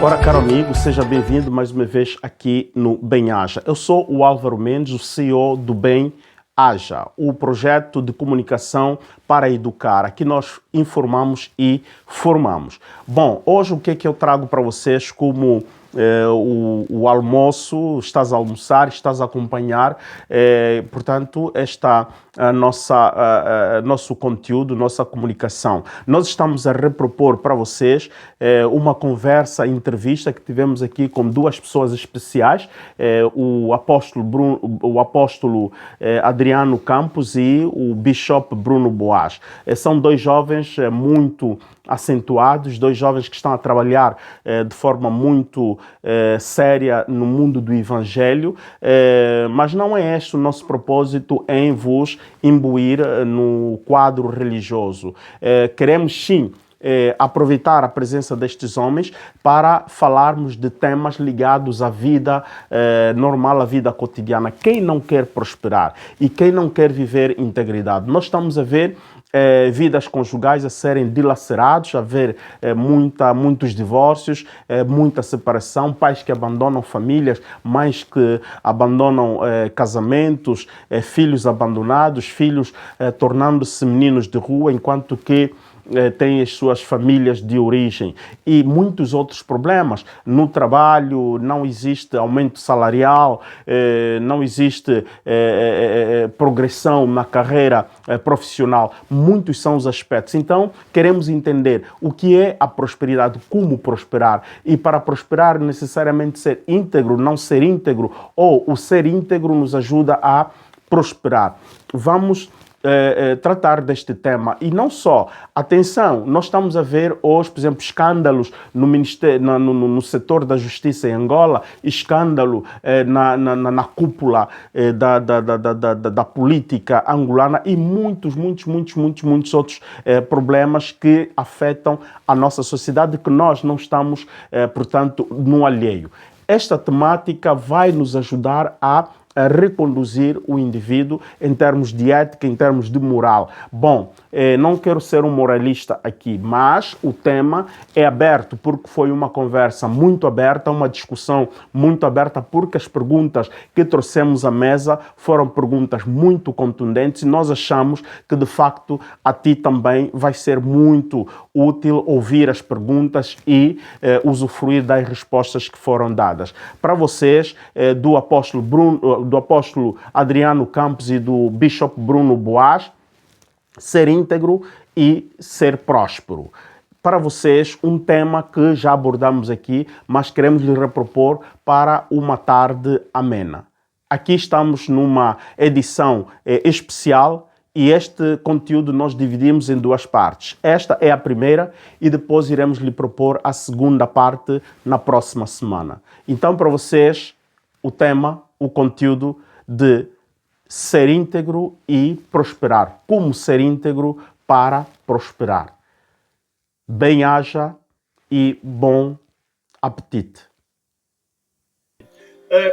Ora, caro amigo, seja bem-vindo mais uma vez aqui no Bem Haja. Eu sou o Álvaro Mendes, o CEO do Bem Haja, o projeto de comunicação para educar. Aqui nós informamos e formamos. Bom, hoje o que é que eu trago para vocês como o almoço? Estás a almoçar, estás a acompanhar, portanto, nosso conteúdo, nossa comunicação. Nós estamos a repropor para vocês uma conversa, entrevista que tivemos aqui com duas pessoas especiais, o apóstolo Adriano Campos e o Bishop Bruno Boas. São dois jovens muito acentuados, dois jovens que estão a trabalhar de forma muito séria no mundo do Evangelho, mas não é este o nosso propósito em vos imbuir no quadro religioso. Queremos sim aproveitar a presença destes homens para falarmos de temas ligados à vida normal, à vida cotidiana. Quem não quer prosperar e quem não quer viver integridade? Nós estamos a ver vidas conjugais a serem dilacerados, a ver muitos divórcios, muita separação, pais que abandonam famílias, mães que abandonam casamentos, filhos abandonados, filhos tornando-se meninos de rua, enquanto que têm as suas famílias de origem, e muitos outros problemas. No trabalho não existe aumento salarial, não existe progressão na carreira profissional. Muitos são os aspectos. Então, queremos entender o que é a prosperidade, como prosperar, e para prosperar necessariamente ser íntegro, não ser íntegro, ou o ser íntegro nos ajuda a prosperar. Vamos tratar deste tema. E não só, atenção, nós estamos a ver hoje, por exemplo, escândalos no setor da justiça em Angola, escândalo na cúpula da política angolana e muitos outros problemas que afetam a nossa sociedade, que nós não estamos, portanto, no alheio. Esta temática vai nos ajudar a reconduzir o indivíduo em termos de ética, em termos de moral. Bom, não quero ser um moralista aqui, mas o tema é aberto porque foi uma conversa muito aberta, uma discussão muito aberta, porque as perguntas que trouxemos à mesa foram perguntas muito contundentes e nós achamos que, de facto, a ti também vai ser muito útil ouvir as perguntas e usufruir das respostas que foram dadas. Para vocês, do apóstolo Adriano Campos e do Bishop Bruno Boas, ser íntegro e ser próspero. Para vocês, um tema que já abordamos aqui, mas queremos lhe repropor para uma tarde amena. Aqui estamos numa edição especial e este conteúdo nós dividimos em duas partes. Esta é a primeira e depois iremos lhe propor a segunda parte na próxima semana. Então, para vocês, o tema, o conteúdo de ser íntegro e prosperar. Como ser íntegro para prosperar. Bem-haja e bom apetite.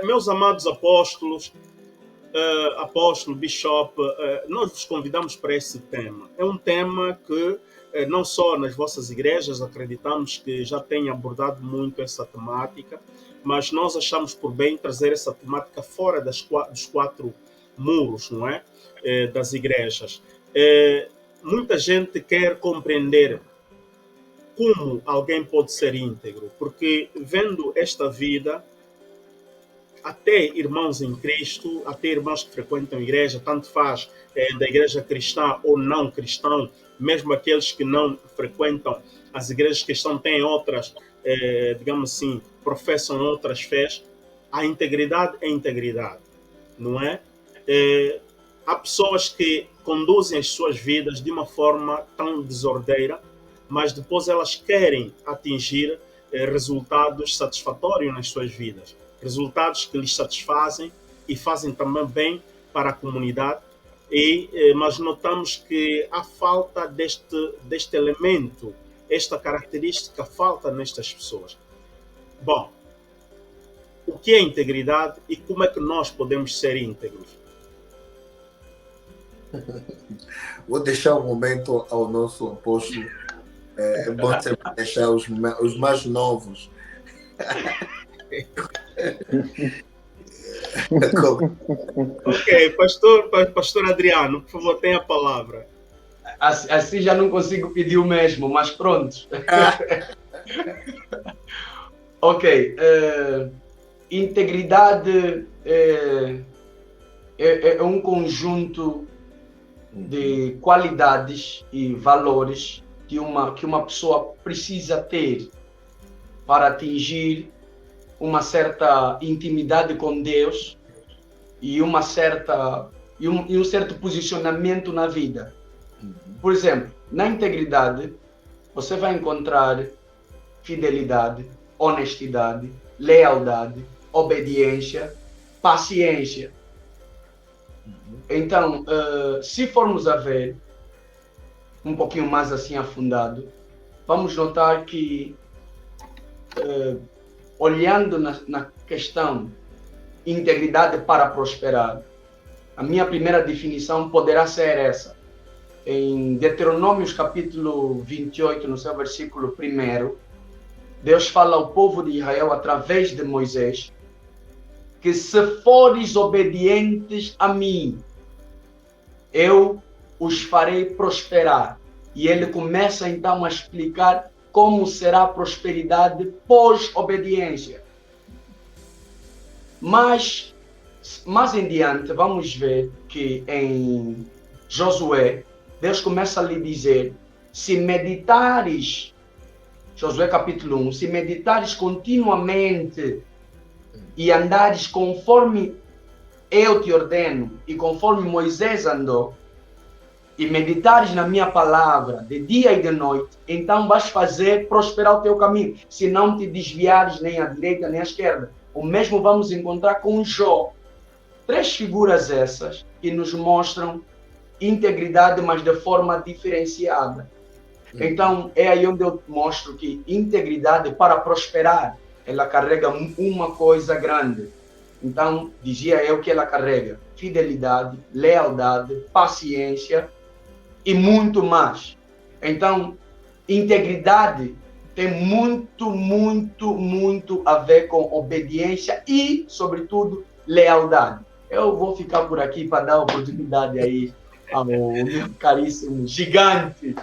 Meus amados apóstolos, apóstolo, bishop, nós vos convidamos para esse tema. É um tema que não só nas vossas igrejas acreditamos que já tem abordado muito essa temática, mas nós achamos por bem trazer essa temática fora dos quatro muros, não é? Das igrejas. Muita gente quer compreender como alguém pode ser íntegro, porque vendo esta vida, até irmãos em Cristo, até irmãos que frequentam a igreja, tanto faz da igreja cristã ou não cristão, mesmo aqueles que não frequentam as igrejas cristãs, têm outras, digamos assim, professam outras fés, a integridade é integridade, não é? Há pessoas que conduzem as suas vidas de uma forma tão desordeira, mas depois elas querem atingir resultados satisfatórios nas suas vidas. Resultados que lhes satisfazem e fazem também bem para a comunidade, mas notamos que há falta deste elemento, esta característica falta nestas pessoas. Bom, o que é integridade e como é que nós podemos ser íntegros? Vou deixar um momento ao nosso apóstolo. É bom sempre deixar os mais novos Ok, pastor Adriano, por favor, tenha a palavra. Assim já não consigo pedir o mesmo, mas pronto. Ok. Integridade é um conjunto de qualidades e valores que uma pessoa precisa ter para atingir uma certa intimidade com Deus e um certo posicionamento na vida. Por exemplo, na integridade, você vai encontrar fidelidade, honestidade, lealdade, obediência, paciência. Então, se formos a ver um pouquinho mais assim afundado, vamos notar que, olhando na questão integridade para prosperar, a minha primeira definição poderá ser essa. Em Deuteronômios capítulo 28, no seu versículo 1, Deus fala ao povo de Israel através de Moisés que se fores obedientes a mim, eu os farei prosperar. E ele começa então a explicar como será a prosperidade pós-obediência. Mas, mais em diante, vamos ver que em Josué, Deus começa a lhe dizer, se meditares, Josué capítulo 1, se meditares continuamente e andares conforme eu te ordeno e conforme Moisés andou, e meditares na minha palavra de dia e de noite, então vais fazer prosperar o teu caminho, se não te desviares nem à direita nem à esquerda. O mesmo vamos encontrar com Jó. 3 figuras essas que nos mostram integridade, mas de forma diferenciada. Então, é aí onde eu mostro que integridade, para prosperar, ela carrega uma coisa grande. Então, dizia eu que ela carrega fidelidade, lealdade, paciência e muito mais. Então, integridade tem muito, muito, muito a ver com obediência e, sobretudo, lealdade. Eu vou ficar por aqui para dar oportunidade aí ao meu caríssimo gigante.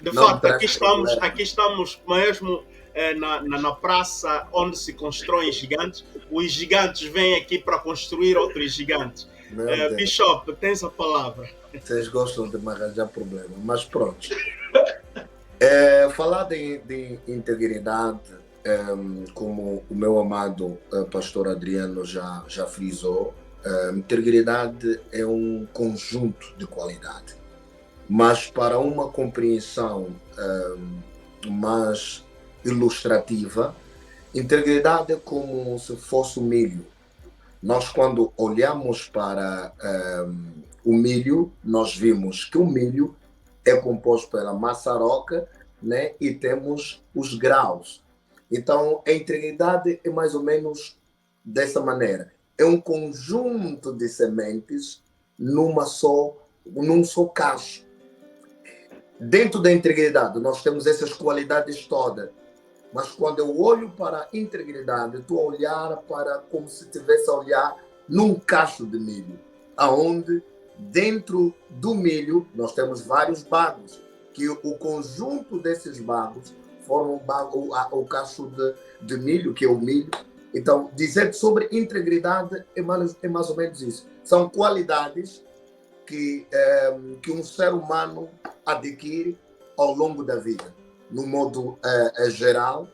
De fato, aqui estamos mesmo na praça onde se constroem gigantes. Os gigantes vêm aqui para construir outros gigantes. Bishop, tens a palavra. Vocês gostam de me arranjar problema, mas pronto. Falar de integridade, como o meu amado pastor Adriano já frisou, integridade é um conjunto de qualidade. Mas para uma compreensão mais ilustrativa, integridade é como se fosse o milho. Nós, quando olhamos para o milho, nós vimos que o milho é composto pela maçaroca, né? E temos os graus. Então, a integridade é mais ou menos dessa maneira. É um conjunto de sementes num só cacho. Dentro da integridade, nós temos essas qualidades todas. Mas quando eu olho para a integridade, estou a olhar para como se estivesse a olhar num cacho de milho, aonde dentro do milho nós temos vários bagos, que o conjunto desses bagos formam o cacho de milho, que é o milho. Então, dizer sobre integridade é mais ou menos isso. São qualidades que um ser humano adquire ao longo da vida, no modo geral.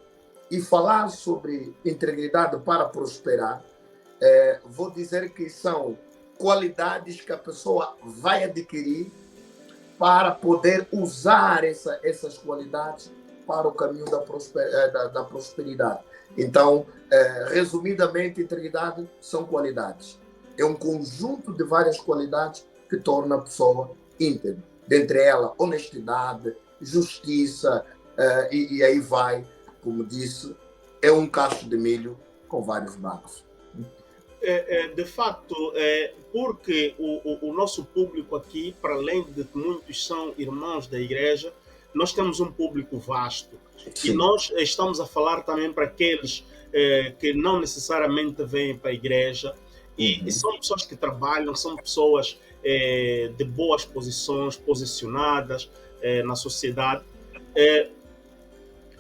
E falar sobre integridade para prosperar, vou dizer que são qualidades que a pessoa vai adquirir para poder usar essas qualidades para o caminho da prosperidade. Então, resumidamente, integridade são qualidades. É um conjunto de várias qualidades que torna a pessoa íntegra. Dentre elas, honestidade, justiça, e aí vai, como disse, é um cacho de milho com vários bagos. De facto, porque o nosso público aqui, para além de que muitos são irmãos da igreja, nós temos um público vasto. Sim. E nós estamos a falar também para aqueles que não necessariamente vêm para a igreja. E são pessoas que trabalham, são pessoas de boas posições, posicionadas na sociedade.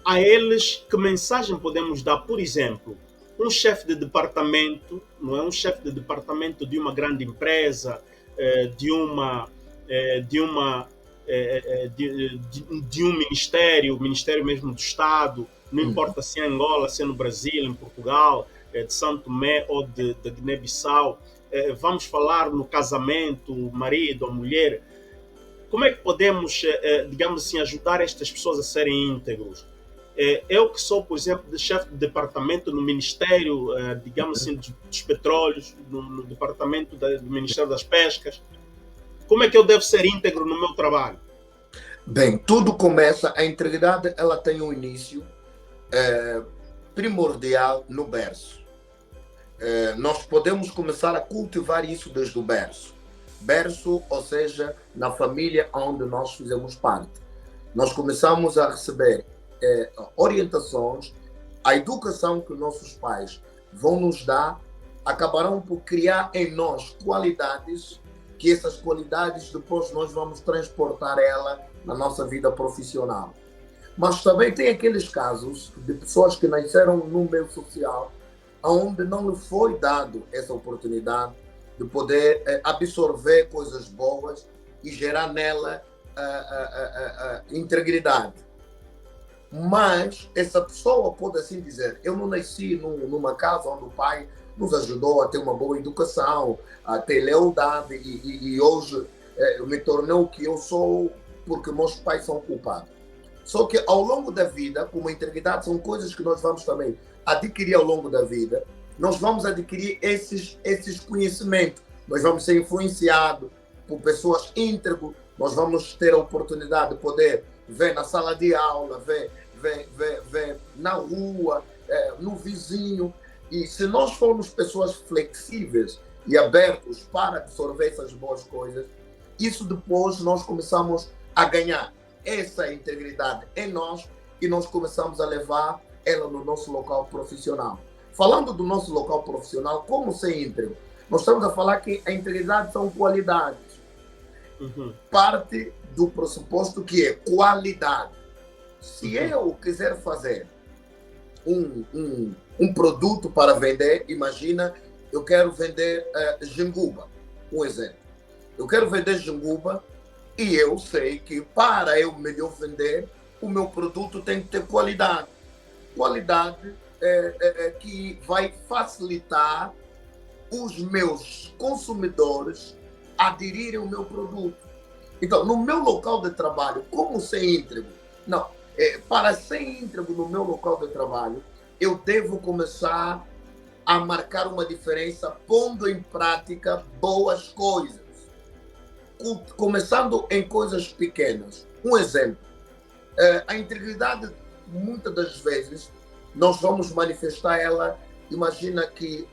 A eles, que mensagem podemos dar? Por exemplo, um chefe de departamento, não é um chefe de departamento de uma grande empresa, de um ministério mesmo do Estado, não importa se é Angola, se é no Brasil, em Portugal, de São Tomé ou de Guiné-Bissau, vamos falar no casamento, marido ou mulher. Como é que podemos, digamos assim, ajudar estas pessoas a serem íntegros? Eu que sou, por exemplo, de chefe de departamento no Ministério, digamos assim, dos Petróleos, no departamento do Ministério das Pescas, como é que eu devo ser íntegro no meu trabalho? Bem, tudo começa, a integridade ela tem um início primordial no berço. Nós podemos começar a cultivar isso desde o berço. Berço, ou seja, na família onde nós fizemos parte. Nós começamos a receber orientações, a educação que nossos pais vão nos dar, acabarão por criar em nós qualidades, que essas qualidades depois nós vamos transportar ela na nossa vida profissional. Mas também tem aqueles casos de pessoas que nasceram no meio social, onde não lhe foi dado essa oportunidade de poder absorver coisas boas e gerar nela integridade. Mas essa pessoa pode assim dizer, eu não nasci numa casa onde o pai nos ajudou a ter uma boa educação, a ter lealdade e hoje me tornei o que eu sou porque meus pais são culpados. Só que ao longo da vida, como a integridade são coisas que nós vamos também adquirir ao longo da vida, nós vamos adquirir esses conhecimentos, nós vamos ser influenciados por pessoas íntegras, nós vamos ter a oportunidade de poder ver na sala de aula, ver na rua, no vizinho. E se nós formos pessoas flexíveis e abertos para absorver essas boas coisas, isso depois nós começamos a ganhar essa integridade em nós e nós começamos a levar ela no nosso local profissional. Falando do nosso local profissional, como ser íntegro? Nós estamos a falar que a integridade são qualidades. Parte do pressuposto que é qualidade. Se eu quiser fazer um produto para vender, imagina, eu quero vender jenguba, um exemplo. Eu quero vender jenguba e eu sei que para eu melhor vender, o meu produto tem que ter qualidade. Qualidade que vai facilitar os meus consumidores aderirem ao meu produto. Então, no meu local de trabalho, como ser íntegro? Não, para ser íntegro no meu local de trabalho, eu devo começar a marcar uma diferença pondo em prática boas coisas. Começando em coisas pequenas. Um exemplo, a integridade, muitas das vezes, nós vamos manifestar ela. Imagina que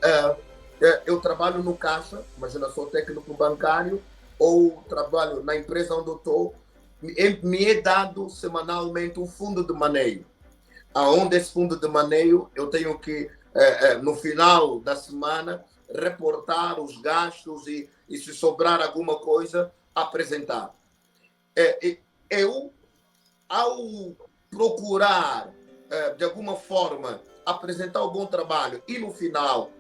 eu trabalho no caixa, imagina, sou técnico bancário, ou trabalho na empresa onde eu estou, me é dado semanalmente um fundo de maneio. Aonde esse fundo de maneio eu tenho que, no final da semana, reportar os gastos e se sobrar alguma coisa, apresentar. Eu, ao procurar, de alguma forma, apresentar o bom trabalho e, no final,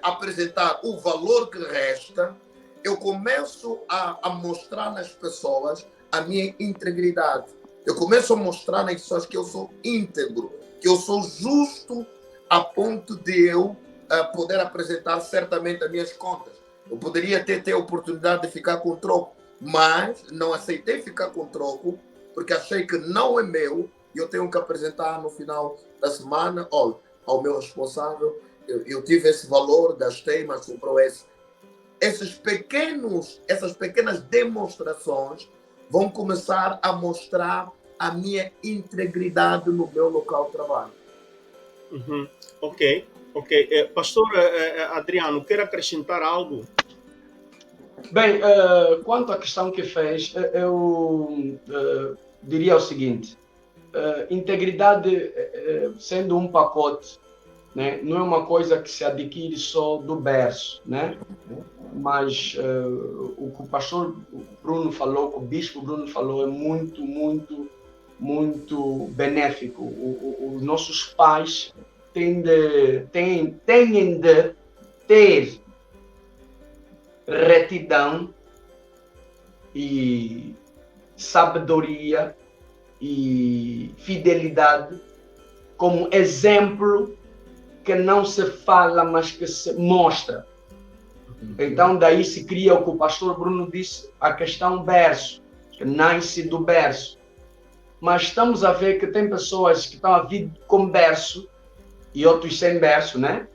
apresentar o valor que resta, eu começo a mostrar nas pessoas a minha integridade. Eu começo a mostrar nas pessoas que eu sou íntegro, que eu sou justo a ponto de eu poder apresentar certamente as minhas contas. Eu poderia ter a oportunidade de ficar com troco, mas não aceitei ficar com troco porque achei que não é meu e eu tenho que apresentar no final da semana, olha, ao meu responsável, eu tive esse valor, gastei, mas sobrou esse. Essas pequenas demonstrações vão começar a mostrar a minha integridade no meu local de trabalho. Ok. Pastor Adriano, quer acrescentar algo? Bem, quanto à questão que fez, eu diria o seguinte: integridade, sendo um pacote, né, não é uma coisa que se adquire só do berço, né? Mas o que o pastor Bruno falou, o que o bispo Bruno falou, é muito, muito, muito benéfico. Os nossos pais têm de ter retidão e sabedoria e fidelidade como exemplo que não se fala, mas que se mostra. Então, daí se cria o que o pastor Bruno disse, a questão berço, que nasce do berço. Mas estamos a ver que tem pessoas que estão a vir com berço e outros sem berço, né?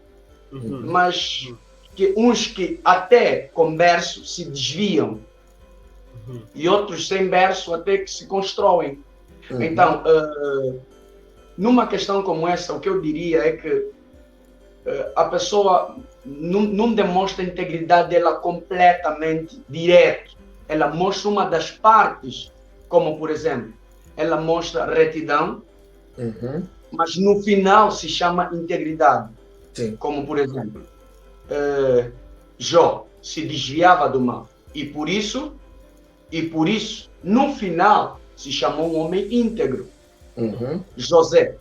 Mas que uns que até com berço se desviam e outros sem berço até que se constroem. Então, numa questão como essa, o que eu diria é que a pessoa não demonstra a integridade dela completamente direto. Ela mostra uma das partes, como por exemplo, ela mostra retidão, mas no final se chama integridade. Sim. Como por exemplo, Jó se desviava do mal e por isso, no final se chamou um homem íntegro. José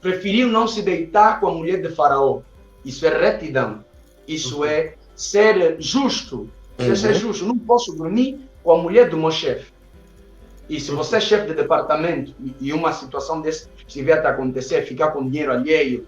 preferiu não se deitar com a mulher de Faraó. Isso é retidão. Isso é ser justo. Ser justo. Não posso dormir com a mulher do meu chefe. E se você é chefe de departamento e uma situação desse se vier a acontecer, ficar com dinheiro alheio,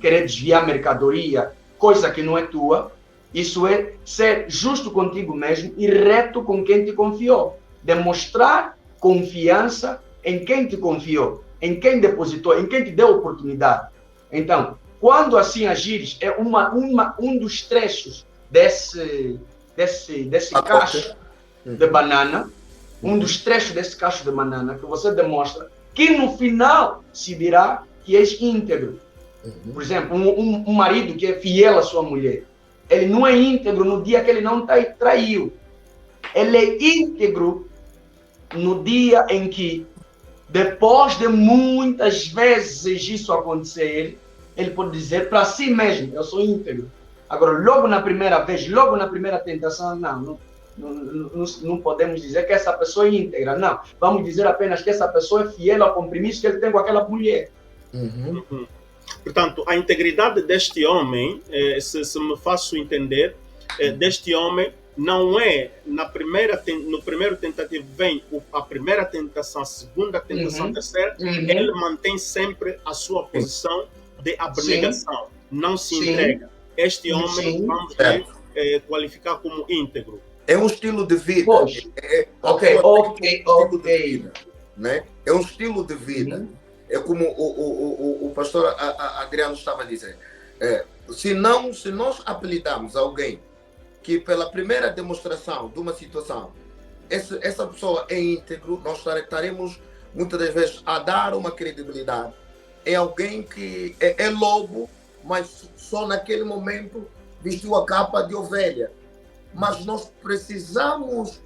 querer desviar mercadoria, coisa que não é tua, isso é ser justo contigo mesmo e reto com quem te confiou. Demonstrar confiança em quem te confiou, em quem depositou, em quem te deu oportunidade. Então, quando assim agires, é um dos trechos desse cacho de banana, um dos trechos desse cacho de banana que você demonstra que no final se dirá que és íntegro. Por exemplo, um marido que é fiel à sua mulher, ele não é íntegro no dia que ele não traiu. Ele é íntegro no dia em que, depois de muitas vezes isso acontecer, ele pode dizer para si mesmo, eu sou íntegro. Agora, logo na primeira vez, logo na primeira tentação, não podemos dizer que essa pessoa é íntegra, não. Vamos dizer apenas que essa pessoa é fiel ao compromisso que ele tem com aquela mulher. Portanto, a integridade deste homem, se me faço entender, deste homem, não é no primeiro tentativo vem a primeira tentação, a segunda tentação, a terceira, ele mantém sempre a sua posição de abnegação, não se entrega. Este homem, vamos qualificar como íntegro. É um estilo de vida. Ok. Né? É um estilo de vida. É como o pastor Adriano estava a dizer. Se nós apelidarmos alguém que pela primeira demonstração de uma situação, essa pessoa é íntegro, nós estaremos muitas das vezes a dar uma credibilidade. É alguém que é lobo, mas só naquele momento vestiu a capa de ovelha. Mas nós precisamos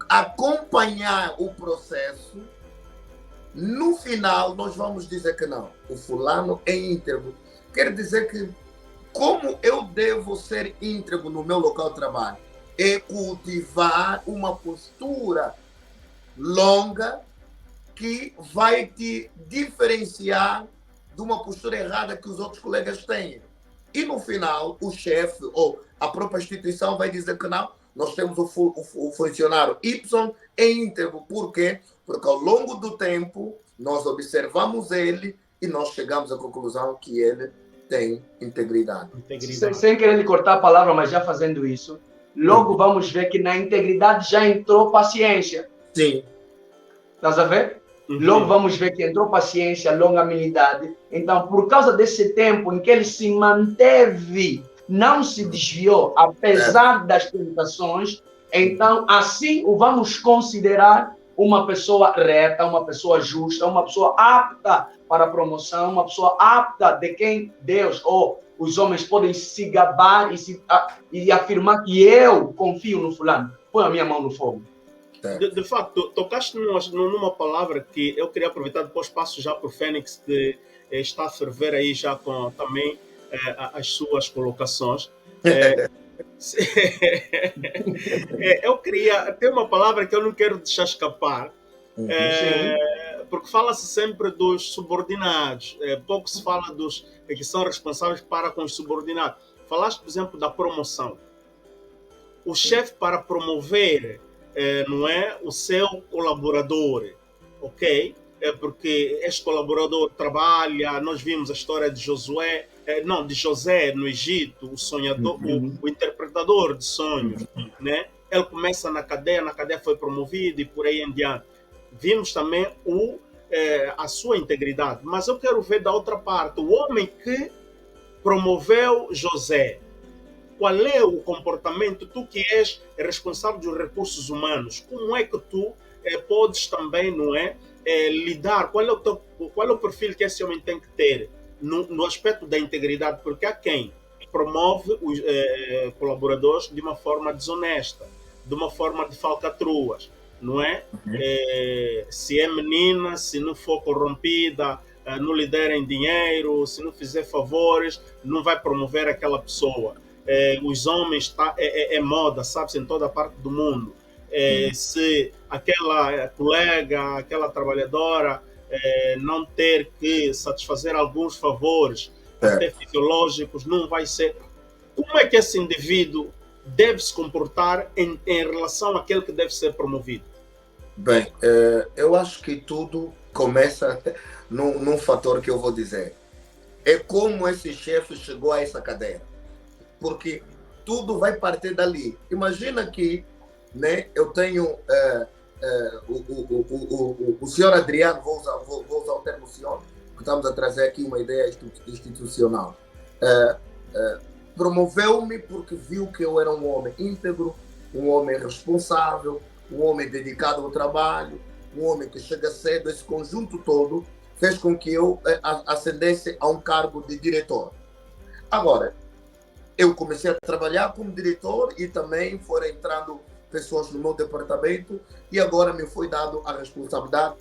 acompanhar o processo. No final, nós vamos dizer que não, o fulano é íntegro. Quer dizer que, como eu devo ser íntegro no meu local de trabalho? É cultivar uma postura longa que vai te diferenciar de uma postura errada que os outros colegas têm. E no final, o chefe ou a própria instituição vai dizer que não, nós temos o funcionário Y é íntegro. Por quê? Porque ao longo do tempo, nós observamos ele e nós chegamos à conclusão que ele tem integridade. Sem querer lhe cortar a palavra, mas já fazendo isso, logo vamos ver que na integridade já entrou paciência. Sim. Estás a ver? Logo vamos ver que entrou paciência, longanimidade. Então, por causa desse tempo em que ele se manteve, não se desviou, apesar das tentações, então assim o vamos considerar uma pessoa reta, uma pessoa justa, uma pessoa apta para a promoção, uma pessoa apta de quem Deus ou os homens podem se gabar e afirmar que eu confio no fulano. Põe a minha mão no fogo. De facto, tocaste numa palavra que eu queria aproveitar, depois passo já para o Fênix, que está a ferver aí já com também as suas colocações. Eu queria ter uma palavra que eu não quero deixar escapar, porque fala-se sempre dos subordinados, pouco se fala dos que são responsáveis para com os subordinados. Falaste, por exemplo, da promoção. O chefe, para promover não é, o seu colaborador, ok? Porque este colaborador trabalha, nós vimos a história de Josué, de José no Egito, o sonhador, o interpretador de sonhos, né? Ele começa na cadeia foi promovido e por aí em diante. Vimos também a sua integridade, mas eu quero ver da outra parte, o homem que promoveu José. Qual é o comportamento, tu que és responsável dos recursos humanos, como é que tu podes também, não é, lidar, qual é o perfil que esse homem tem que ter no aspecto da integridade, porque há quem promove os colaboradores de uma forma desonesta, de uma forma de falcatruas, não é? Se é menina, se não for corrompida, não lhe derem dinheiro, se não fizer favores, não vai promover aquela pessoa. Os homens, é moda, sabe-se, em toda a parte do mundo. Se aquela colega, aquela trabalhadora não ter que satisfazer alguns favores, até fisiológicos, não vai ser. Como é que esse indivíduo deve se comportar em relação àquele que deve ser promovido? Bem, eu acho que tudo começa num fator que eu vou dizer. É como esse chefe chegou a essa cadeira. Porque tudo vai partir dali. Imagina que, né, eu tenho o senhor Adriano, vou usar o termo senhor, porque estamos a trazer aqui uma ideia institucional. Promoveu-me porque viu que eu era um homem íntegro, um homem responsável, um homem dedicado ao trabalho, um homem que chega cedo. Esse conjunto todo fez com que eu ascendesse a um cargo de diretor. Agora, eu comecei a trabalhar como diretor e também foram entrando pessoas no meu departamento e agora me foi dado a responsabilidade.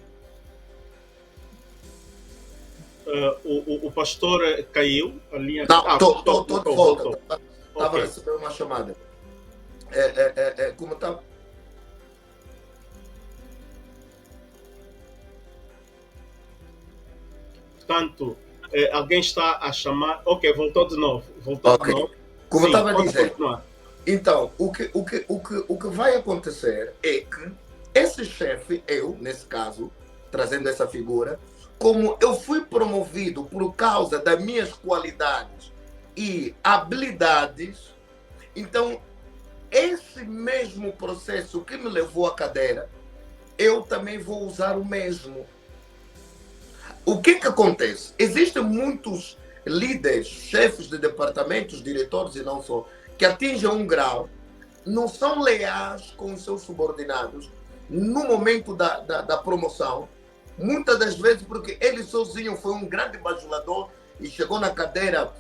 O pastor caiu, a linha... Não, estou de volta. Estava recebendo uma chamada. Como está? Portanto, alguém está a chamar... Ok, voltou de novo. De novo. Como eu estava a dizer, então, o que vai acontecer é que esse chefe, eu, nesse caso, trazendo essa figura, como eu fui promovido por causa das minhas qualidades e habilidades, então, esse mesmo processo que me levou à cadeira, eu também vou usar o mesmo. O que acontece? Existem muitos líderes, chefes de departamentos, diretores e não só, que atingem um grau, não são leais com os seus subordinados no momento da promoção, muitas das vezes porque ele sozinho foi um grande bajulador e chegou na cadeira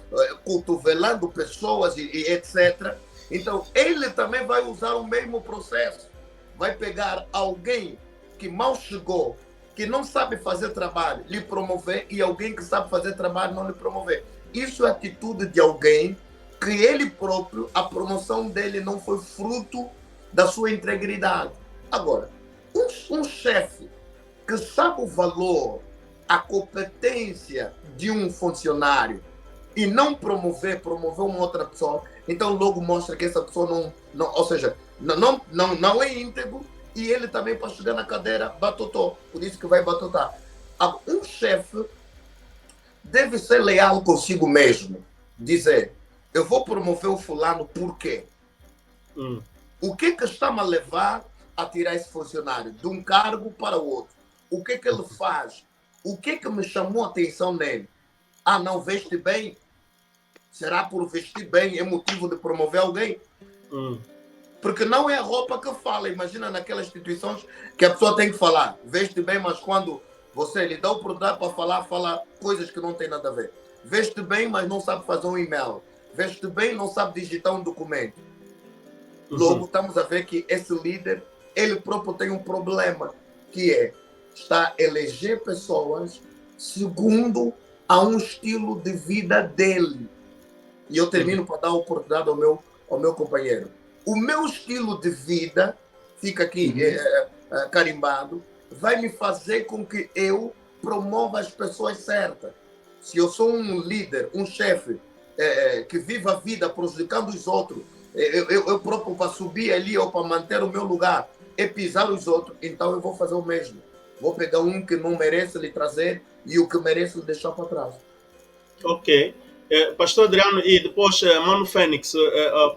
cotovelando pessoas e etc. Então, ele também vai usar o mesmo processo. Vai pegar alguém que mal chegou, que não sabe fazer trabalho, lhe promover, e alguém que sabe fazer trabalho não lhe promover. Isso é atitude de alguém que ele próprio, a promoção dele não foi fruto da sua integridade. Agora, um chefe que sabe o valor, a competência de um funcionário e não promover uma outra pessoa, então logo mostra que essa pessoa ou seja, não é íntegro, e ele também, para chegar na cadeira, batotou. Por isso que vai batotar. Um chefe deve ser leal consigo mesmo. Dizer, eu vou promover o fulano por quê? O que está-me a levar a tirar esse funcionário de um cargo para o outro? O que ele faz? O que me chamou a atenção nele? Não veste bem? Será por vestir bem é motivo de promover alguém? Porque não é a roupa que fala. Imagina naquelas instituições que a pessoa tem que falar. Veste bem, mas quando você lhe dá o oportunidade para falar, fala coisas que não tem nada a ver. Veste bem, mas não sabe fazer um e-mail. Veste bem, não sabe digitar um documento. Logo, estamos a ver que esse líder ele próprio tem um problema, que está a eleger pessoas segundo a um estilo de vida dele. E eu termino para dar oportunidade ao meu companheiro. O meu estilo de vida, fica aqui carimbado, vai me fazer com que eu promova as pessoas certas. Se eu sou um líder, um chefe, que vive a vida prejudicando os outros, eu próprio para subir ali ou para manter o meu lugar e pisar os outros, então eu vou fazer o mesmo. Vou pegar um que não merece lhe trazer e o que merece lhe deixar para trás. Ok. Pastor Adriano, e depois, Mano Fênix,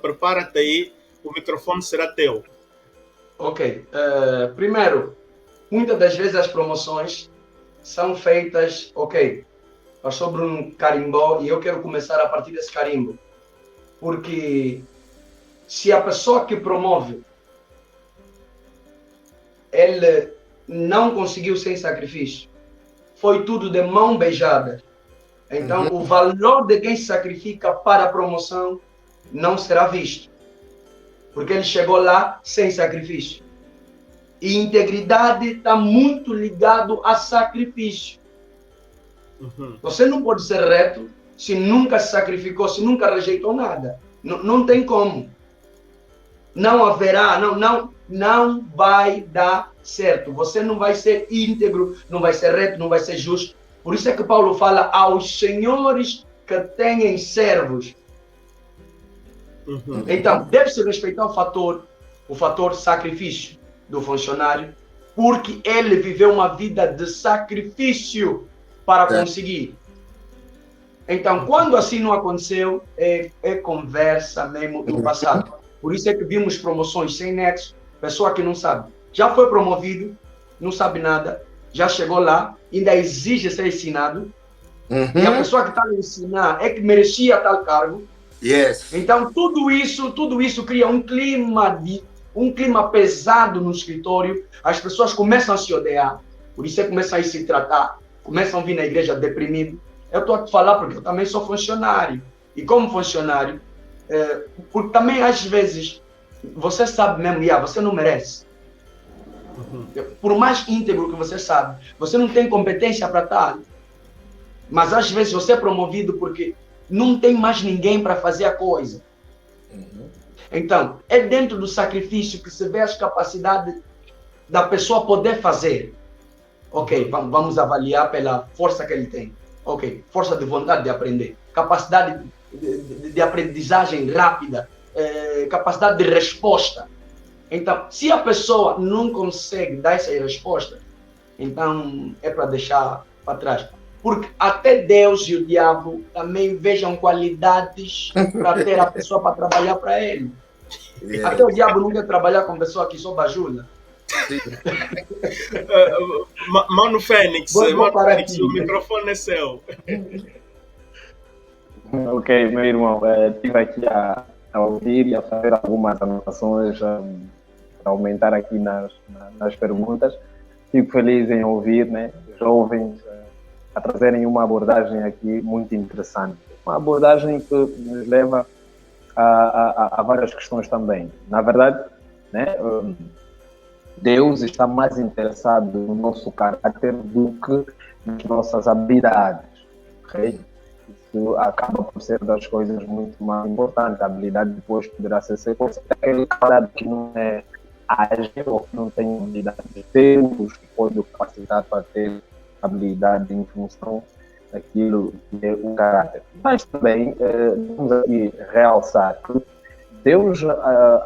prepara-te aí, o microfone será teu. Ok. Primeiro, muitas das vezes as promoções são feitas, ok, Pastor Bruno carimbou e eu quero começar a partir desse carimbo. Porque se a pessoa que promove, ele não conseguiu sem sacrifício, foi tudo de mão beijada, então o valor de quem se sacrifica para a promoção não será visto. Porque ele chegou lá sem sacrifício. E integridade está muito ligado a sacrifício. Você não pode ser reto se nunca se sacrificou, se nunca rejeitou nada. Não tem como. Não haverá, não vai dar certo. Você não vai ser íntegro, não vai ser reto, não vai ser justo. Por isso é que Paulo fala aos senhores que têm servos. Então, deve-se respeitar o fator sacrifício do funcionário, porque ele viveu uma vida de sacrifício para conseguir. Então, quando assim não aconteceu, é conversa mesmo do passado. Por isso é que vimos promoções sem nexo, pessoa que não sabe. Já foi promovido, não sabe nada, já chegou lá, ainda exige ser ensinado, e a pessoa que está a ensinar é que merecia tal cargo. Yes. Então, tudo isso cria um clima pesado no escritório, as pessoas começam a se odiar, por isso é que começam a se tratar, começam a vir na igreja deprimido. Eu estou a te falar porque eu também sou funcionário, e como funcionário, porque também às vezes, você sabe mesmo, você não merece. Por mais íntegro que você sabe, você não tem competência para tal, mas às vezes você é promovido porque não tem mais ninguém para fazer a coisa. Então, é dentro do sacrifício que se vê as capacidades da pessoa poder fazer. Ok, vamos avaliar pela força que ele tem. Ok, força de vontade de aprender. Capacidade de aprendizagem rápida. Capacidade de resposta. Então, se a pessoa não consegue dar essa resposta, então é para deixar para trás. Porque até Deus e o diabo também vejam qualidades para ter a pessoa para trabalhar para ele. Até o diabo não quer trabalhar com pessoa que só bajula. Mano Fênix, o microfone é seu. Ok, meu irmão, estive aqui a ouvir e a fazer algumas anotações para aumentar aqui nas perguntas. Fico feliz em ouvir, né, jovens a trazerem uma abordagem aqui muito interessante. Uma abordagem que nos leva a várias questões também. Na verdade, né, Deus está mais interessado no nosso caráter do que nas nossas habilidades. Okay? Isso acaba por ser das coisas muito mais importantes. A habilidade depois poderá ser aquele caráter que não é ágil ou que não tem habilidade de ter, que pode capacitar para ter habilidade em função daquilo que é o caráter. Mas também vamos aqui realçar que Deus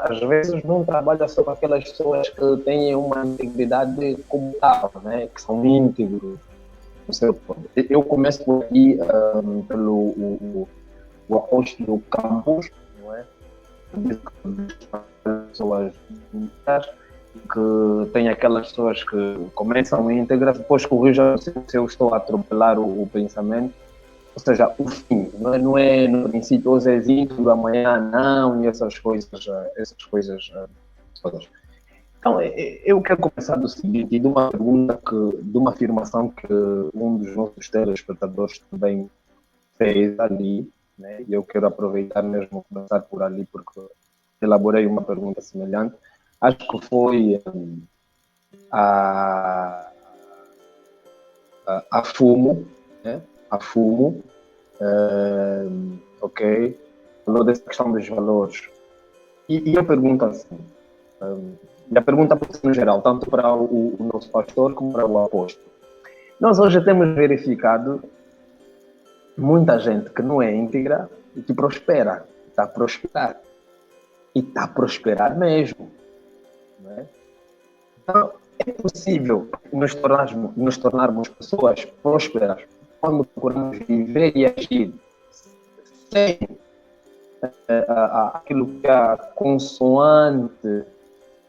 às vezes não trabalha só com aquelas pessoas que têm uma integridade como tal, né? Que são íntegros. Eu começo por aqui pelo o apóstolo Campos, não é? Pessoas íntegras, que tem aquelas pessoas que começam íntegras, depois corrijam se eu estou a atropelar o pensamento, ou seja, o fim, não é no princípio, hoje é íntegro, amanhã não, e essas coisas todas. Então, eu quero começar do seguinte, de uma pergunta, de uma afirmação que um dos nossos telespectadores também fez ali, né? E eu quero aproveitar mesmo começar por ali, porque elaborei uma pergunta semelhante. acho que foi a Fumo, né? A Fumo, ok, falou dessa questão dos valores. E eu pergunto assim, e a pergunta pode ser no geral, tanto para o nosso pastor como para o apóstolo. Nós hoje temos verificado muita gente que não é íntegra e que prospera, está a prosperar. E está a prosperar mesmo. Né? Então, é possível nos tornarmos pessoas prósperas quando procuramos viver e agir sem aquilo que é consoante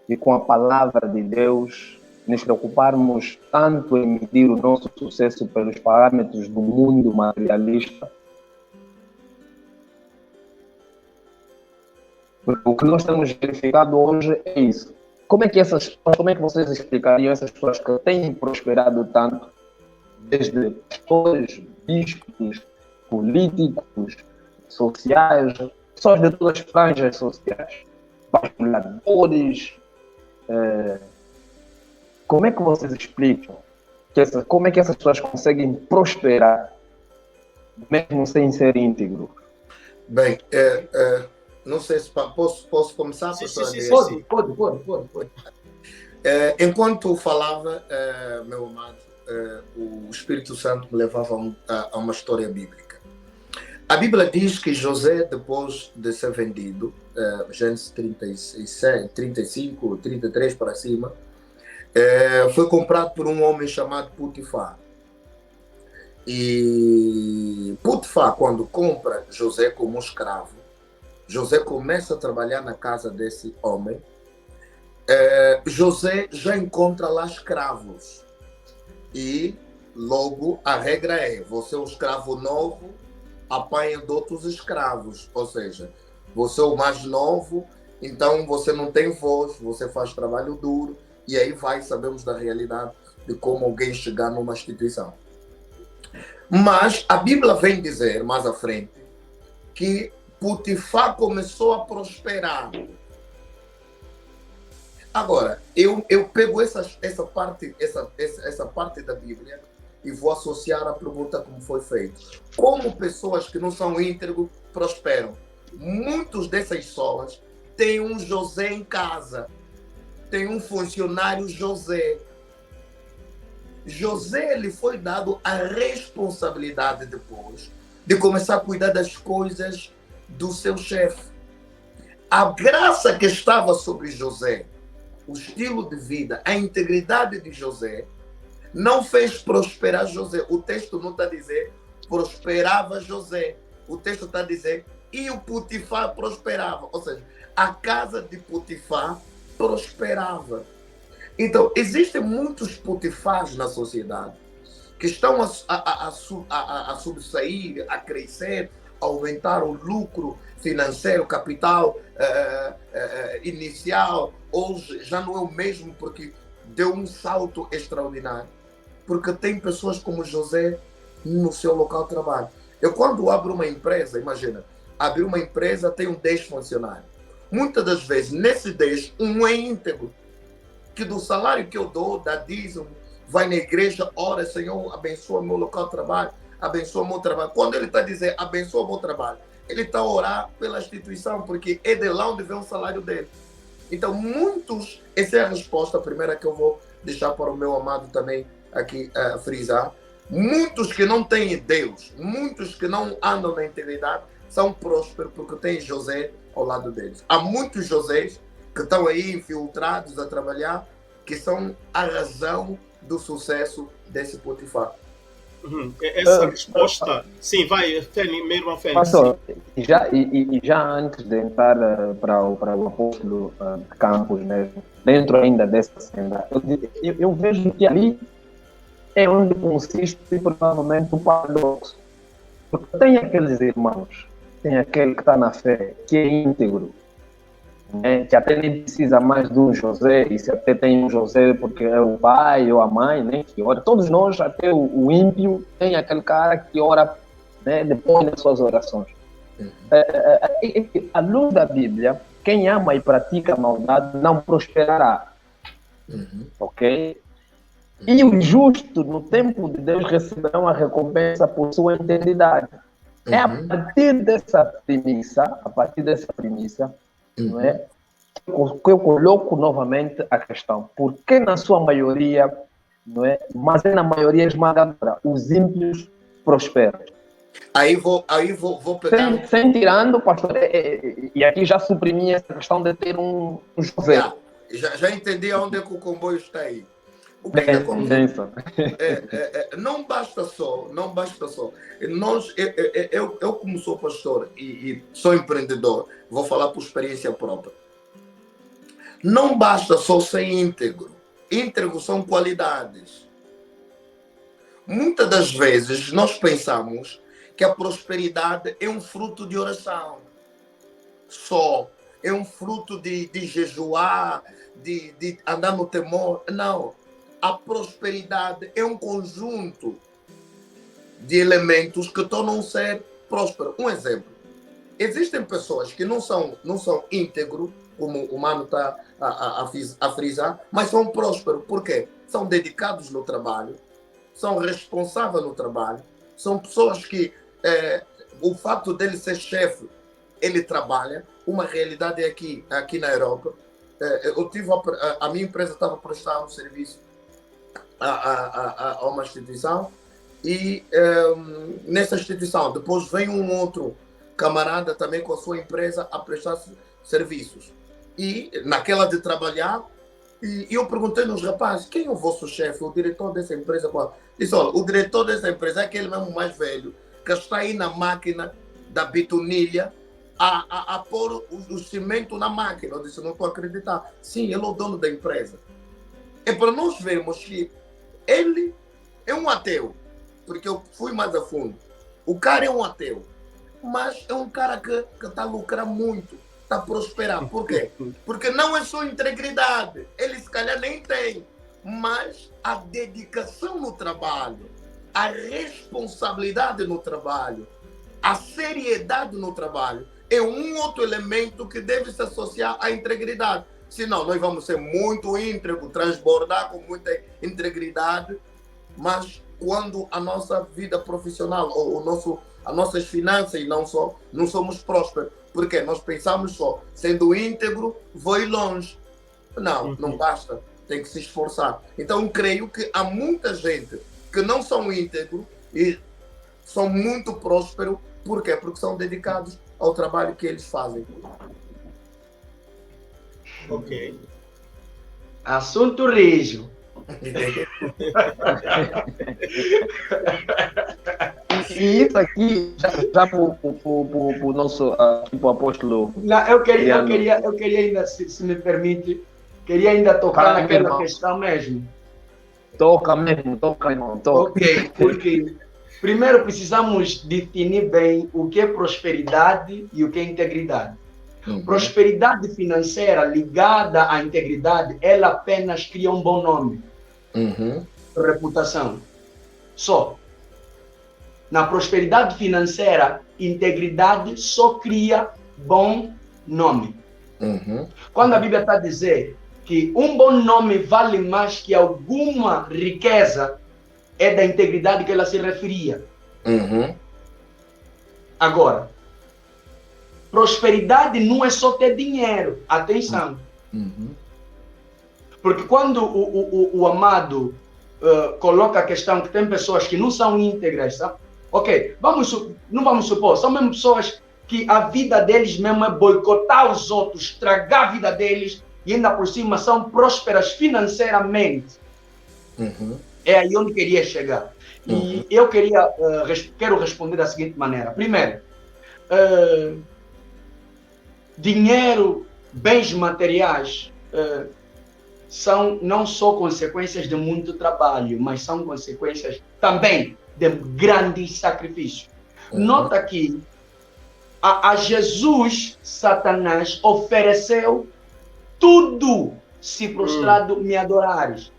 e com a palavra de Deus, nos preocuparmos tanto em medir o nosso sucesso pelos parâmetros do mundo materialista. Porque o que nós temos verificado hoje é isso. Como é que vocês explicariam essas pessoas que têm prosperado tanto, desde pastores, bispos, políticos, sociais, pessoas de todas as franjas sociais, bajuladores, como é que vocês explicam como é que essas pessoas conseguem prosperar mesmo sem ser íntegro? Bem, não sei se posso começar, professor? Sim. Pode. Enquanto falava, meu amado, o Espírito Santo me levava a uma história bíblica. A Bíblia diz que José, depois de ser vendido, Gênesis 36, 35, 33 para cima, foi comprado por um homem chamado Potifar. E Potifar, quando compra José como um escravo, José começa a trabalhar na casa desse homem. José já encontra lá escravos. E logo a regra é: você é um escravo novo, apanha de outros escravos. Ou seja, você é o mais novo, então você não tem voz, você faz trabalho duro. E aí sabemos da realidade de como alguém chegar numa instituição. Mas a Bíblia vem dizer, mais à frente, que Potifar começou a prosperar. Agora, eu pego essa parte da Bíblia e vou associar a pergunta como foi feita. Como pessoas que não são íntegros prosperam? Muitos dessas pessoas têm um José em casa. Tem um funcionário José. José lhe foi dado a responsabilidade depois de começar a cuidar das coisas do seu chefe. A graça que estava sobre José, o estilo de vida, a integridade de José, não fez prosperar José. O texto não está a dizer prosperava José. O texto está a dizer e o Potifar prosperava. Ou seja, a casa de Potifar prosperava. Então, existem muitos Potifars na sociedade que estão a subsair, a crescer, a aumentar o lucro financeiro, capital inicial. Hoje já não é o mesmo porque deu um salto extraordinário. Porque tem pessoas como José no seu local de trabalho. Eu, quando abro uma empresa, imagina, abrir uma empresa, tenho 10 funcionários. Muitas das vezes, nesse 10, um é íntegro. Que do salário que eu dou, dá dízimo, vai na igreja, ora, Senhor, abençoa meu local de trabalho, abençoa meu trabalho. Quando ele está dizendo, abençoa meu trabalho, ele está a orar pela instituição, porque é de lá onde vem o salário dele. Então, muitos, essa é a resposta primeira que eu vou deixar para o meu amado também aqui frisar. Muitos que não têm Deus, muitos que não andam na integridade, são prósperos porque têm José ao lado deles. Há muitos Josés que estão aí infiltrados a trabalhar, que são a razão do sucesso desse Potifar. Essa resposta... Sim, vai, meu irmão Félix. Pastor, já antes de entrar para o apóstolo Campos mesmo, dentro ainda dessa cena, eu vejo que ali é onde consiste provavelmente o paradoxo. Porque tem aqueles irmãos, tem aquele que está na fé, que é íntegro, né? Que até nem precisa mais de um José, e se até tem um José porque é o pai ou a mãe, né, que ora. Todos nós, até o ímpio, tem aquele cara que ora, né, depois das suas orações. À luz da Bíblia, quem ama e pratica a maldade não prosperará. Ok? E o justo, no tempo de Deus, receberão a recompensa por sua integridade. É a partir dessa premissa, não é, que eu coloco novamente a questão. Por que na sua maioria, não é, mas é na maioria esmagadora, os ímpios prosperam? Aí vou pegar... Sem tirando, pastor, e aqui já suprimi essa questão de ter um José. Já entendi onde é que o comboio está aí. O que acontece? Não basta só. Eu como sou pastor e sou empreendedor, vou falar por experiência própria. Não basta só ser íntegro. Íntegro são qualidades. Muitas das vezes nós pensamos que a prosperidade é um fruto de oração. Só. É um fruto de jejuar, de andar no temor. Não. A prosperidade é um conjunto de elementos que tornam um ser próspero. Um exemplo. Existem pessoas que não são íntegros, como o Mano está a frisar, mas são prósperos. Por quê? São dedicados no trabalho, são responsáveis no trabalho, são pessoas que o fato dele ser chefe, ele trabalha. Uma realidade é aqui na Europa. Eu tive a minha empresa estava a prestar um serviço a uma instituição e nessa instituição depois vem um outro camarada também com a sua empresa a prestar serviços. E naquela de trabalhar, e eu perguntei nos rapazes, quem é o vosso chefe, o diretor dessa empresa? Disse, olha, o diretor dessa empresa é aquele mesmo mais velho, que está aí na máquina da bitunilha a pôr o cimento na máquina. Eu disse, não estou a acreditar. Sim, ele é o dono da empresa. É para nós vermos que ele é um ateu, porque eu fui mais a fundo. O cara é um ateu, mas é um cara que está a lucrar muito, está a prosperar. Por quê? Porque não é só integridade, ele se calhar nem tem, mas a dedicação no trabalho, a responsabilidade no trabalho, a seriedade no trabalho é um outro elemento que deve se associar à integridade. Senão, nós vamos ser muito íntegros, transbordar com muita integridade, mas quando a nossa vida profissional ou as nossas finanças não somos prósperos, porque nós pensamos só, sendo íntegro, vou ir longe. Não basta, tem que se esforçar. Então, creio que há muita gente que não são íntegros e são muito prósperos. Por quê? Porque são dedicados ao trabalho que eles fazem. Ok. Assunto rijo. E isso aqui, já para o nosso tipo apóstolo. Não, eu queria ainda, se me permite, queria ainda tocar naquela questão mesmo. Toca, irmão, toca. Ok, porque primeiro precisamos definir bem o que é prosperidade e o que é integridade. Prosperidade financeira ligada à integridade, ela apenas cria um bom nome. Reputação. Só. Na prosperidade financeira, integridade só cria bom nome. Quando a Bíblia está a dizer que um bom nome vale mais que alguma riqueza, é da integridade que ela se referia. Agora, prosperidade não é só ter dinheiro. Atenção. Porque quando o amado coloca a questão que tem pessoas que não são íntegras, sabe? Ok, não vamos supor, são mesmo pessoas que a vida deles mesmo é boicotar os outros, estragar a vida deles e ainda por cima são prósperas financeiramente. É aí onde queria chegar. E eu quero responder da seguinte maneira. Primeiro, dinheiro, bens materiais são não só consequências de muito trabalho, mas são consequências também de grandes sacrifícios. Nota que a Jesus, Satanás ofereceu tudo se prostrado me adorares.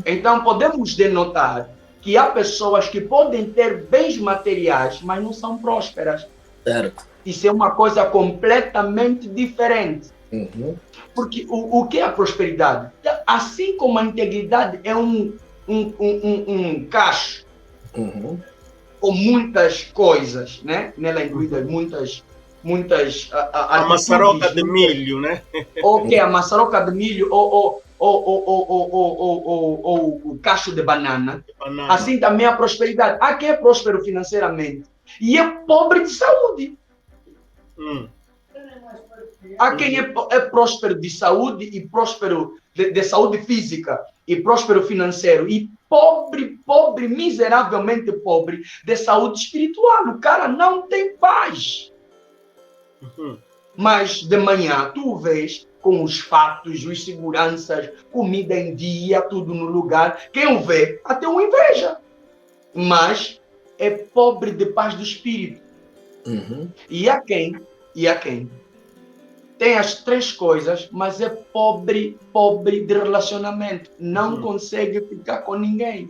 Então podemos denotar que há pessoas que podem ter bens materiais, mas não são prósperas. Certo. Isso é uma coisa completamente diferente. Uhum. Porque o que é a prosperidade? Assim como a integridade é um cacho Uhum. com muitas coisas, né? Nela incluídas muitas A maçaroca de milho, né? Ou que é a maçaroca de milho ou o cacho de banana. Banana. Assim também a prosperidade. Há quem é próspero financeiramente e é pobre de saúde. Há quem é próspero de saúde e próspero de saúde física e próspero financeiro e pobre, miseravelmente pobre de saúde espiritual. O cara não tem paz. Mas de manhã tu vês com os fatos, os seguranças, comida em dia, tudo no lugar. Quem o vê até o inveja. Mas é pobre de paz do espírito. Uhum. E há quem tem as três coisas, mas é pobre de relacionamento. Não consegue ficar com ninguém.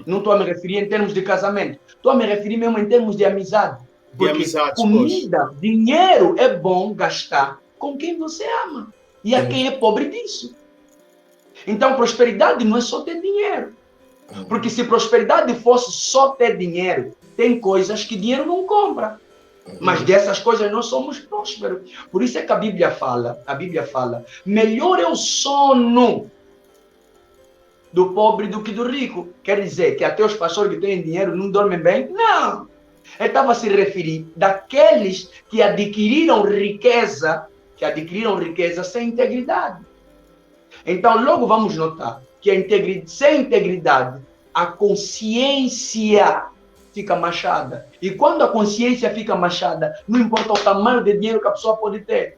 Não estou a me referir em termos de casamento. Estou a me referir mesmo em termos de amizade. Porque comida, dinheiro é bom gastar com quem você ama. E há quem é pobre disso. Então, prosperidade não é só ter dinheiro. Porque se prosperidade fosse só ter dinheiro, tem coisas que dinheiro não compra. Mas dessas coisas nós somos prósperos. Por isso é que a Bíblia fala, melhor é o sono do pobre do que do rico. Quer dizer que até os pastores que têm dinheiro não dormem bem? Não. Ele estava a se referir daqueles que adquiriram riqueza sem integridade. Então, logo vamos notar que sem integridade, a consciência fica manchada. E quando a consciência fica manchada, não importa o tamanho de dinheiro que a pessoa pode ter.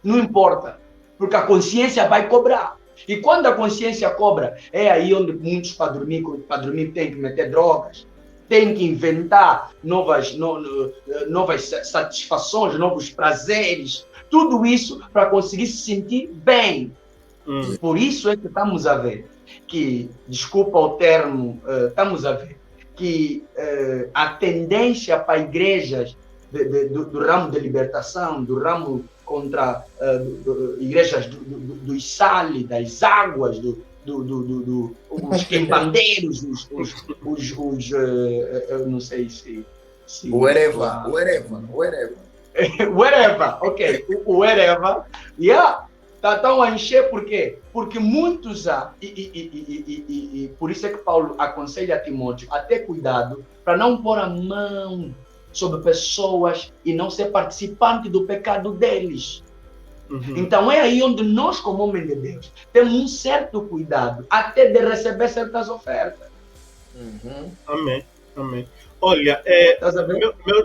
Não importa. Porque a consciência vai cobrar. E quando a consciência cobra, é aí onde muitos para dormir tem que meter drogas, tem que inventar novas satisfações, novos prazeres, tudo isso para conseguir se sentir bem. Por isso é que estamos a ver que, desculpa o termo, estamos a ver que a tendência para igrejas do ramo de libertação, do ramo contra igrejas dos sales, das águas, os quembandeiros, eu não sei se wherever, ok, o wherever, tá tão a encher, por quê? Porque muitos e por isso é que Paulo aconselha a Timóteo a ter cuidado para não pôr a mão sobre pessoas e não ser participante do pecado deles. Então é aí onde nós, como homens de Deus, temos um certo cuidado até de receber certas ofertas. Amém. Olha,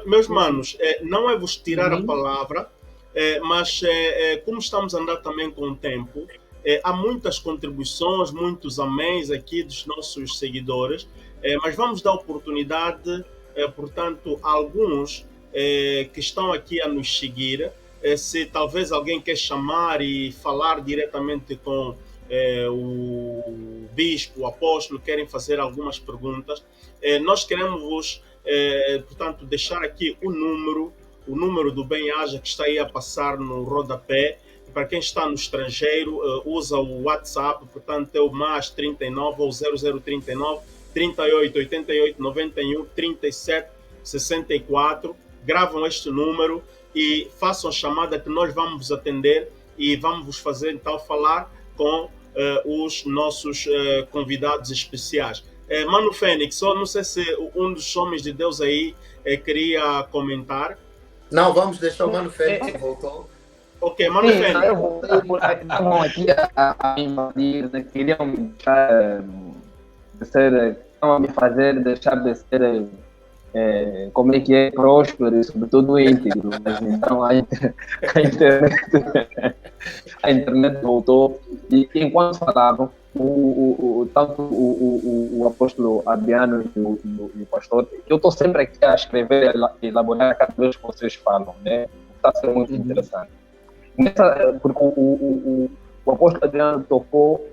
meus manos, não é vos tirar a palavra, mas como estamos a andar também com o tempo, há muitas contribuições, muitos améns aqui dos nossos seguidores, mas vamos dar oportunidade, portanto, a alguns que estão aqui a nos seguir, se talvez alguém quer chamar e falar diretamente com o bispo, o apóstolo, querem fazer algumas perguntas, nós queremos, portanto, deixar aqui o número do Bem-Aja que está aí a passar no rodapé. Para quem está no estrangeiro, usa o WhatsApp, portanto é o mais 39 ou 0039 38 88 91 37 64. Gravam este número e façam a chamada que nós vamos vos atender e vamos vos fazer então falar com os nossos convidados especiais. Mano Fênix, só não sei se um dos homens de Deus aí queria comentar. Não, vamos deixar o Mano Fênix, voltou. Ok, Mano Fênix. Estavam aqui a me invadir, queriam me deixar de ser como é que é próspero e sobretudo íntegro, mas então a internet voltou e enquanto falavam tanto o apóstolo Adriano e o pastor, eu estou sempre aqui a escrever e elaborar a cada vez que vocês falam, né? Está a ser muito interessante. Porque o apóstolo Adriano tocou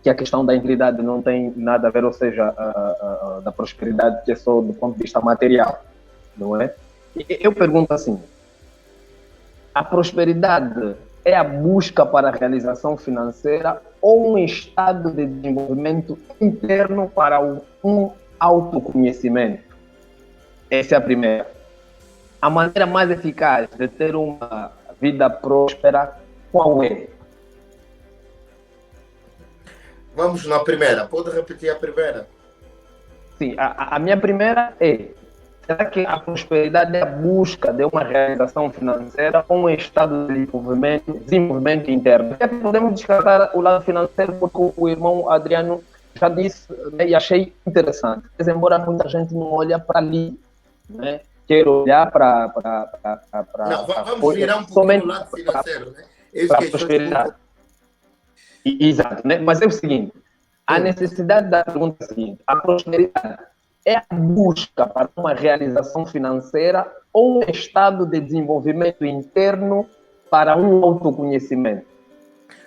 que a questão da integridade não tem nada a ver, ou seja, da prosperidade que é só do ponto de vista material, não é? Eu pergunto assim, a prosperidade é a busca para a realização financeira ou um estado de desenvolvimento interno para um autoconhecimento? Essa é a primeira. A maneira mais eficaz de ter uma vida próspera, qual é? Vamos na primeira. Pode repetir a primeira? Sim, a minha primeira é: será que a prosperidade é a busca de uma realização financeira ou um estado de desenvolvimento interno? Até podemos descartar o lado financeiro, porque o irmão Adriano já disse, né, e achei interessante. Mas, embora muita gente não olhe para ali, né? Quero olhar para Não, vamos virar um pouquinho do lado financeiro, né? Para a prosperidade. Exato, né? Mas é o seguinte, a necessidade da pergunta é a seguinte: a prosperidade é a busca para uma realização financeira ou um estado de desenvolvimento interno para um autoconhecimento?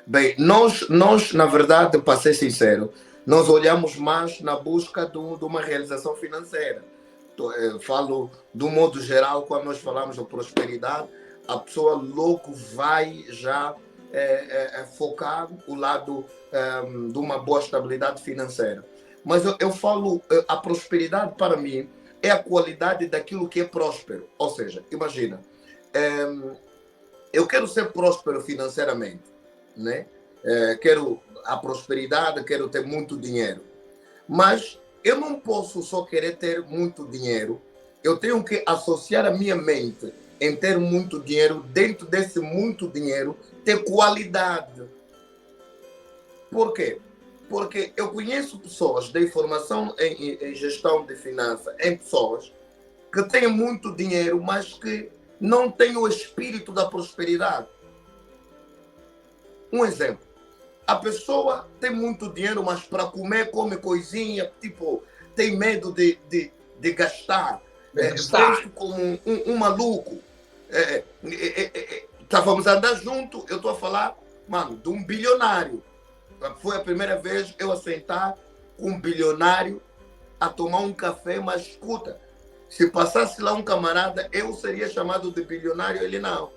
Bem, nós na verdade, para ser sincero, nós olhamos mais na busca de uma realização financeira. Falo do modo geral, quando nós falamos de prosperidade, a pessoa logo vai já focar o lado de uma boa estabilidade financeira. Mas eu falo, a prosperidade para mim é a qualidade daquilo que é próspero. Ou seja, imagina, eu quero ser próspero financeiramente, né? Quero a prosperidade, quero ter muito dinheiro. Mas eu não posso só querer ter muito dinheiro. Eu tenho que associar a minha mente em ter muito dinheiro, dentro desse muito dinheiro, ter qualidade. Por quê? Porque eu conheço pessoas de formação em gestão de finanças, em pessoas que têm muito dinheiro, mas que não têm o espírito da prosperidade. Um exemplo. A pessoa tem muito dinheiro, mas para comer, come coisinha, tipo, tem medo de gastar. Penso como um maluco. Estávamos a andar junto, eu estou a falar, mano, de um bilionário. Foi a primeira vez eu a sentar com um bilionário a tomar um café, mas escuta, se passasse lá um camarada, eu seria chamado de bilionário, ele não.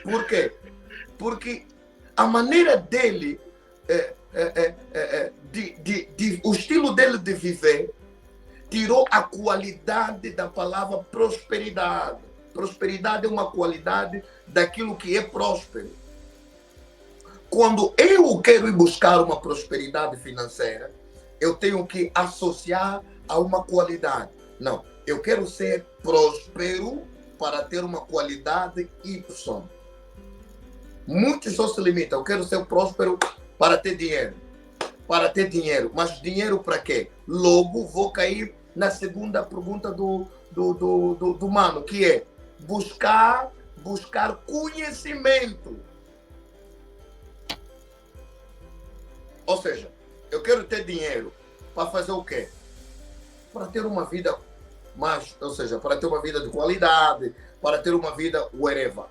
Por quê? Porque a maneira dele, o estilo dele de viver, tirou a qualidade da palavra prosperidade. Prosperidade é uma qualidade daquilo que é próspero. Quando eu quero ir buscar uma prosperidade financeira, eu tenho que associar a uma qualidade. Não, eu quero ser próspero para ter uma qualidade Y. Muitos só se limitam. Eu quero ser próspero para ter dinheiro. Para ter dinheiro. Mas dinheiro para quê? Logo vou cair na segunda pergunta do mano, que é buscar conhecimento. Ou seja, eu quero ter dinheiro para fazer o quê? Para ter uma vida mais, ou seja, para ter uma vida de qualidade, para ter uma vida whatever.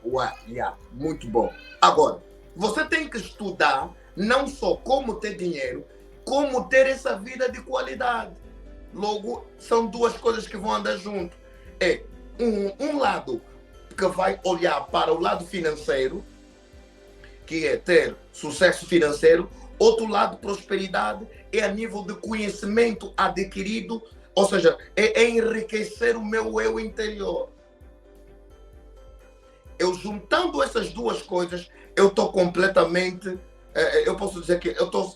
Muito bom. Agora, você tem que estudar não só como ter dinheiro, como ter essa vida de qualidade. Logo, são duas coisas que vão andar junto. É um lado que vai olhar para o lado financeiro, que é ter sucesso financeiro. Outro lado, prosperidade, é a nível de conhecimento adquirido, ou seja, é enriquecer o meu eu interior. Eu juntando essas duas coisas, eu estou completamente, eu posso dizer que eu estou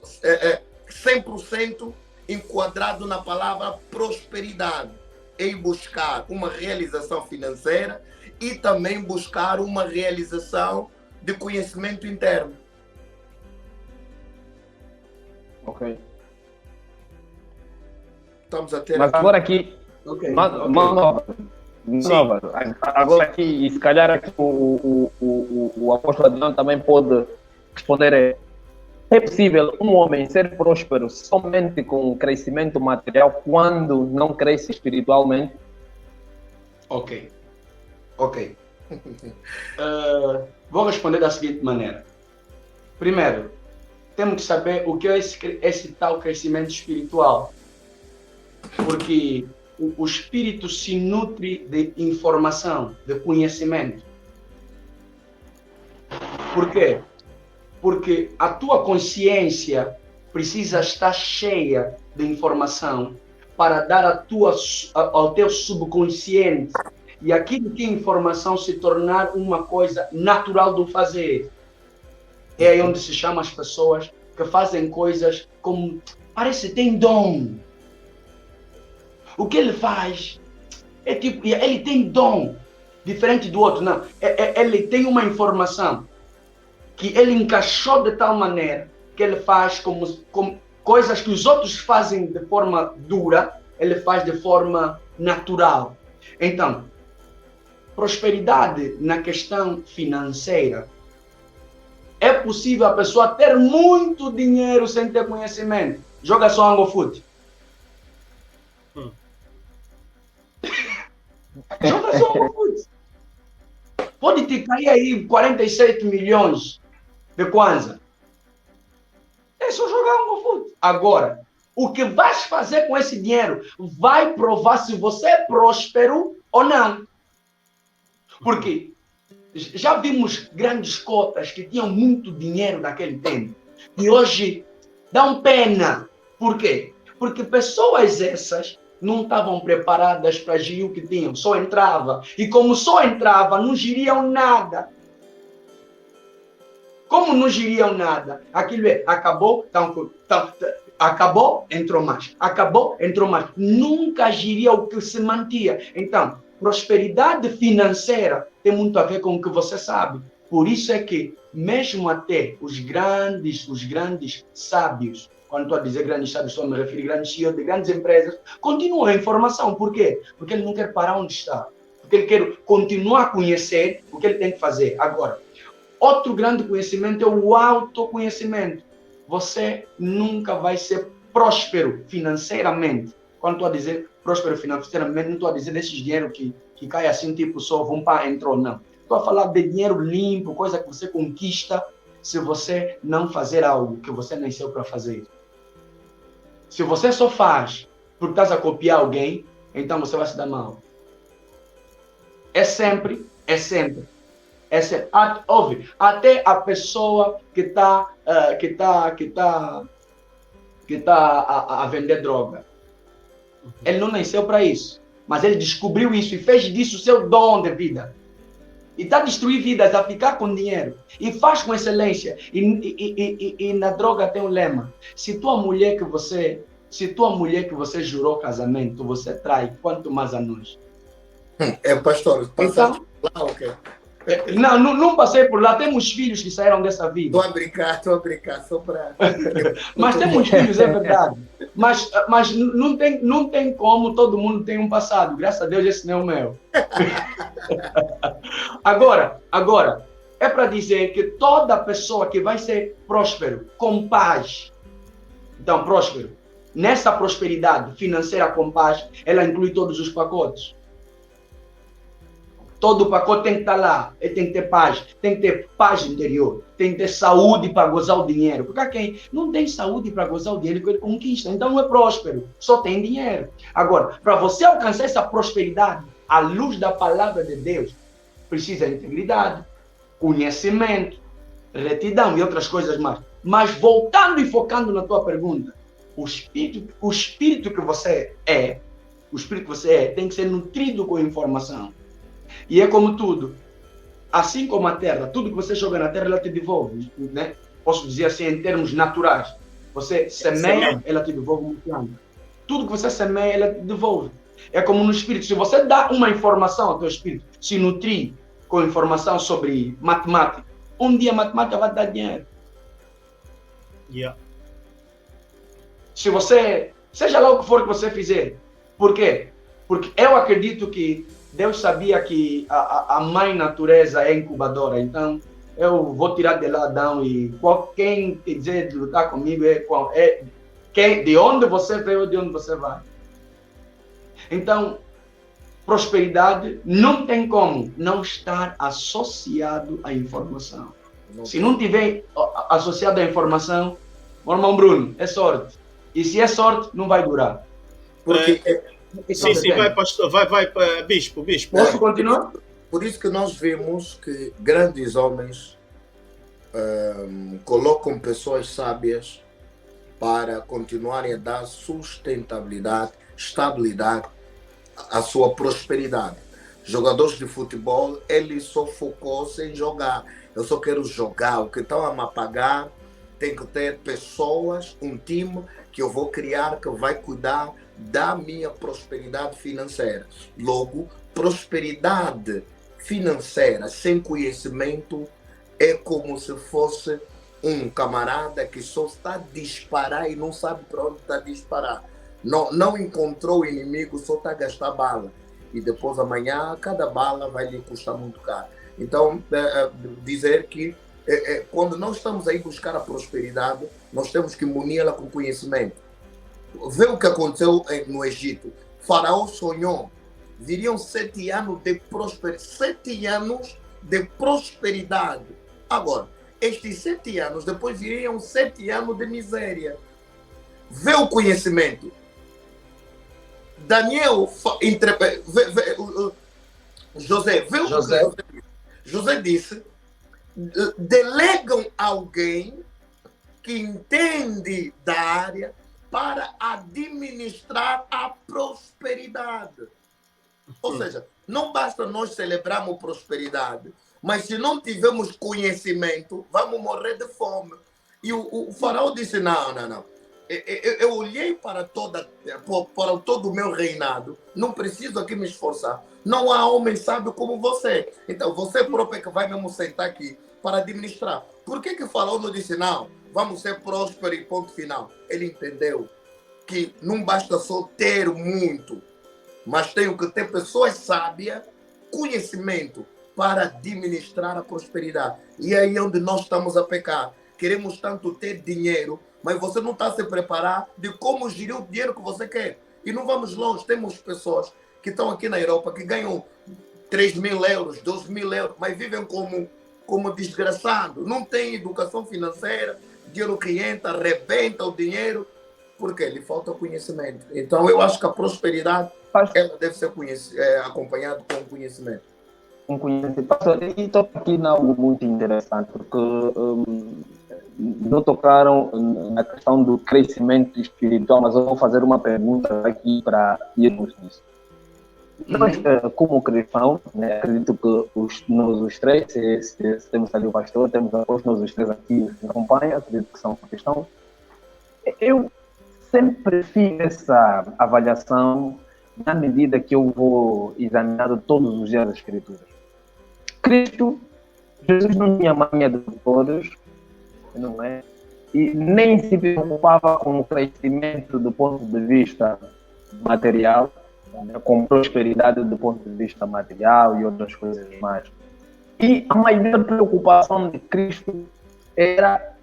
100% enquadrado na palavra prosperidade, em buscar uma realização financeira e também buscar uma realização de conhecimento interno. Ok. Estamos a ter Mas aqui... agora aqui, nova. Agora aqui, e se calhar aqui o apóstolo Adriano também pode responder. É possível um homem ser próspero somente com crescimento material quando não cresce espiritualmente? Ok. Vou responder da seguinte maneira. Primeiro, temos que saber o que é esse tal crescimento espiritual. Porque o espírito se nutre de informação, de conhecimento. Por quê? Porque a tua consciência precisa estar cheia de informação para dar ao teu subconsciente e aquilo que é informação se tornar uma coisa natural do fazer. É aí onde se chama as pessoas que fazem coisas como parece que tem dom. O que ele faz é tipo, ele tem dom, diferente do outro, não. Ele tem uma informação que ele encaixou de tal maneira que ele faz como coisas que os outros fazem de forma dura, ele faz de forma natural. Então, prosperidade na questão financeira. É possível a pessoa ter muito dinheiro sem ter conhecimento. Joga só Angofute. Joga só Angofute. Pode te cair aí 47 milhões de Kwanza. É só jogar Angofute. Agora, o que vais fazer com esse dinheiro vai provar se você é próspero ou não. Porque já vimos grandes cotas que tinham muito dinheiro naquele tempo e hoje dão pena. Por quê? Porque pessoas essas não estavam preparadas para gerir o que tinham, só entrava. E como só entrava, não geriam nada. Como não geriam nada, aquilo acabou, acabou, entrou mais. Acabou, entrou mais. Nunca geria o que se mantia. Então, prosperidade financeira tem muito a ver com o que você sabe. Por isso é que, mesmo até os grandes sábios, quando estou a dizer grandes sábios, estou a me referir a grandes CEOs de grandes empresas, continuam a informação. Por quê? Porque ele não quer parar onde está. Porque ele quer continuar a conhecer o que ele tem que fazer. Agora, outro grande conhecimento é o autoconhecimento. Você nunca vai ser próspero financeiramente. Quando estou a dizer próspero financeiramente, não estou a dizer desses dinheiro que cai assim, tipo, só vão para entrou, não. Estou a falar de dinheiro limpo, coisa que você conquista se você não fazer algo que você nasceu para fazer. Se você só faz porque estás a copiar alguém, então você vai se dar mal. É sempre. Ouve, até a pessoa que está a vender droga. Ele não nasceu para isso, mas ele descobriu isso e fez disso o seu dom de vida. E está a destruir vidas, a ficar com dinheiro. E faz com excelência. E na droga tem um lema. Se tua mulher que você jurou casamento, você trai, quanto mais a nós. Pastor, passaste lá ou quê? Não passei por lá. Temos filhos que saíram dessa vida. Estou a brincar, só para... Mas temos filhos, é verdade. Mas não tem como, todo mundo tem um passado. Graças a Deus, esse não é o meu. Agora, é para dizer que toda pessoa que vai ser próspero, com paz, então, próspero, nessa prosperidade financeira com paz, ela inclui todos os pacotes. Todo o pacote tem que estar lá, ele tem que ter paz interior, tem que ter saúde para gozar o dinheiro. Porque quem não tem saúde para gozar o dinheiro, ele conquista, então não é próspero, só tem dinheiro. Agora, para você alcançar essa prosperidade, à luz da palavra de Deus, precisa de integridade, conhecimento, retidão e outras coisas mais. Mas voltando e focando na tua pergunta, o espírito que você é, tem que ser nutrido com informação. E é como tudo. Assim como a terra, tudo que você joga na terra, ela te devolve. Né? Posso dizer assim, em termos naturais. Você semeia, ela te devolve multiplicando. Tudo que você semeia, ela te devolve. É como no espírito. Se você dá uma informação ao teu espírito, se nutrir com informação sobre matemática, um dia a matemática vai te dar dinheiro. Yeah. Se você, seja lá o que for que você fizer. Por quê? Porque eu acredito que Deus sabia que a mãe natureza é incubadora, então eu vou tirar de lá Adão e quem quiser lutar comigo de onde você veio ou de onde você vai. Então, prosperidade não tem como não estar associado à informação. Se não tiver associado à informação, meu irmão Bruno, é sorte. E se é sorte, não vai durar. Porque Sim, vai, pastor, vai, bispo. Posso continuar? Por isso que nós vemos que grandes homens colocam pessoas sábias para continuarem a dar sustentabilidade, estabilidade à sua prosperidade. Jogadores de futebol, ele só focou-se em jogar. Eu só quero jogar. O que estão a me pagar, tem que ter pessoas, um time que eu vou criar, que vai cuidar da minha prosperidade financeira. Logo, prosperidade financeira sem conhecimento é como se fosse um camarada que só está a disparar e não sabe para onde está a disparar. Não encontrou o inimigo, só está a gastar bala. E depois amanhã cada bala vai lhe custar muito caro. Então, dizer que quando nós estamos aí buscar a prosperidade, nós temos que munir-la com conhecimento. Vê o que aconteceu no Egito. Faraó sonhou. Viriam 7 anos de prosperidade. 7 anos de prosperidade. Agora, estes 7 anos, depois viriam 7 anos de miséria. Vê o conhecimento. Daniel, José, vê o que José disse. Delegam alguém que entende da área para administrar a prosperidade. Ou seja, não basta nós celebrarmos prosperidade, mas se não tivermos conhecimento, vamos morrer de fome. E o faraó disse, não. Eu olhei para todo o meu reinado, não preciso aqui me esforçar. Não há homem sábio como você. Então, você próprio é que vai mesmo sentar aqui para administrar. Por que o faraó não disse, não, vamos ser prósperos e ponto final? Ele entendeu que não basta só ter muito, mas tenho que ter pessoas sábias, conhecimento para administrar a prosperidade. E é aí onde nós estamos a pecar. Queremos tanto ter dinheiro, mas você não está a se preparar de como gerir o dinheiro que você quer. E não vamos longe. Temos pessoas que estão aqui na Europa que ganham 3.000 euros, 2.000 euros, mas vivem como desgraçado. Não tem educação financeira, dinheiro que entra, arrebenta o dinheiro, porque lhe falta conhecimento. Então, eu acho que a prosperidade ela deve ser acompanhada com conhecimento. Pastor, e toco aqui em algo muito interessante, porque não tocaram na questão do crescimento espiritual, mas eu vou fazer uma pergunta aqui para irmos nisso. Nós, como cristãos, né, acredito que nós os três, se temos ali o pastor, temos nós os três aqui que acompanham, acredito que são cristãos. Eu sempre fiz essa avaliação na medida que eu vou examinando todos os dias as Escrituras. Cristo, Jesus não tinha mania de todos, não é? E nem se preocupava com o crescimento do ponto de vista material, né? Com prosperidade do ponto de vista material e outras coisas mais. E a maior preocupação de Cristo era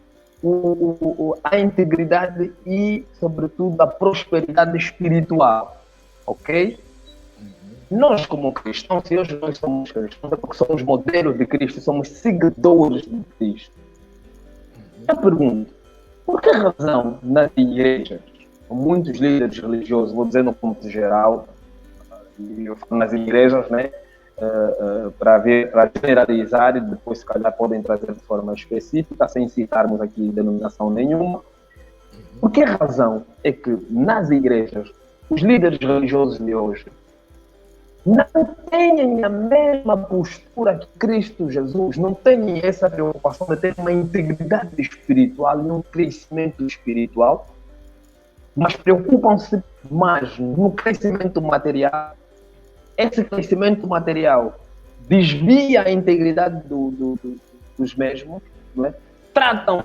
a integridade e, sobretudo, a prosperidade espiritual. Ok? Nós, como cristãos, se hoje nós somos cristãos, é porque somos modelos de Cristo, somos seguidores de Cristo. Eu pergunto, por que razão nas igrejas, muitos líderes religiosos, vou dizer no ponto geral, e eu falo nas igrejas, né, para generalizar e depois, se calhar, podem trazer de forma específica, sem citarmos aqui denominação nenhuma, por que razão é que nas igrejas, os líderes religiosos de hoje não têm a mesma postura que Cristo Jesus, não têm essa preocupação de ter uma integridade espiritual e um crescimento espiritual, mas preocupam-se mais no crescimento material. Esse crescimento material desvia a integridade dos mesmos, não é? Tratam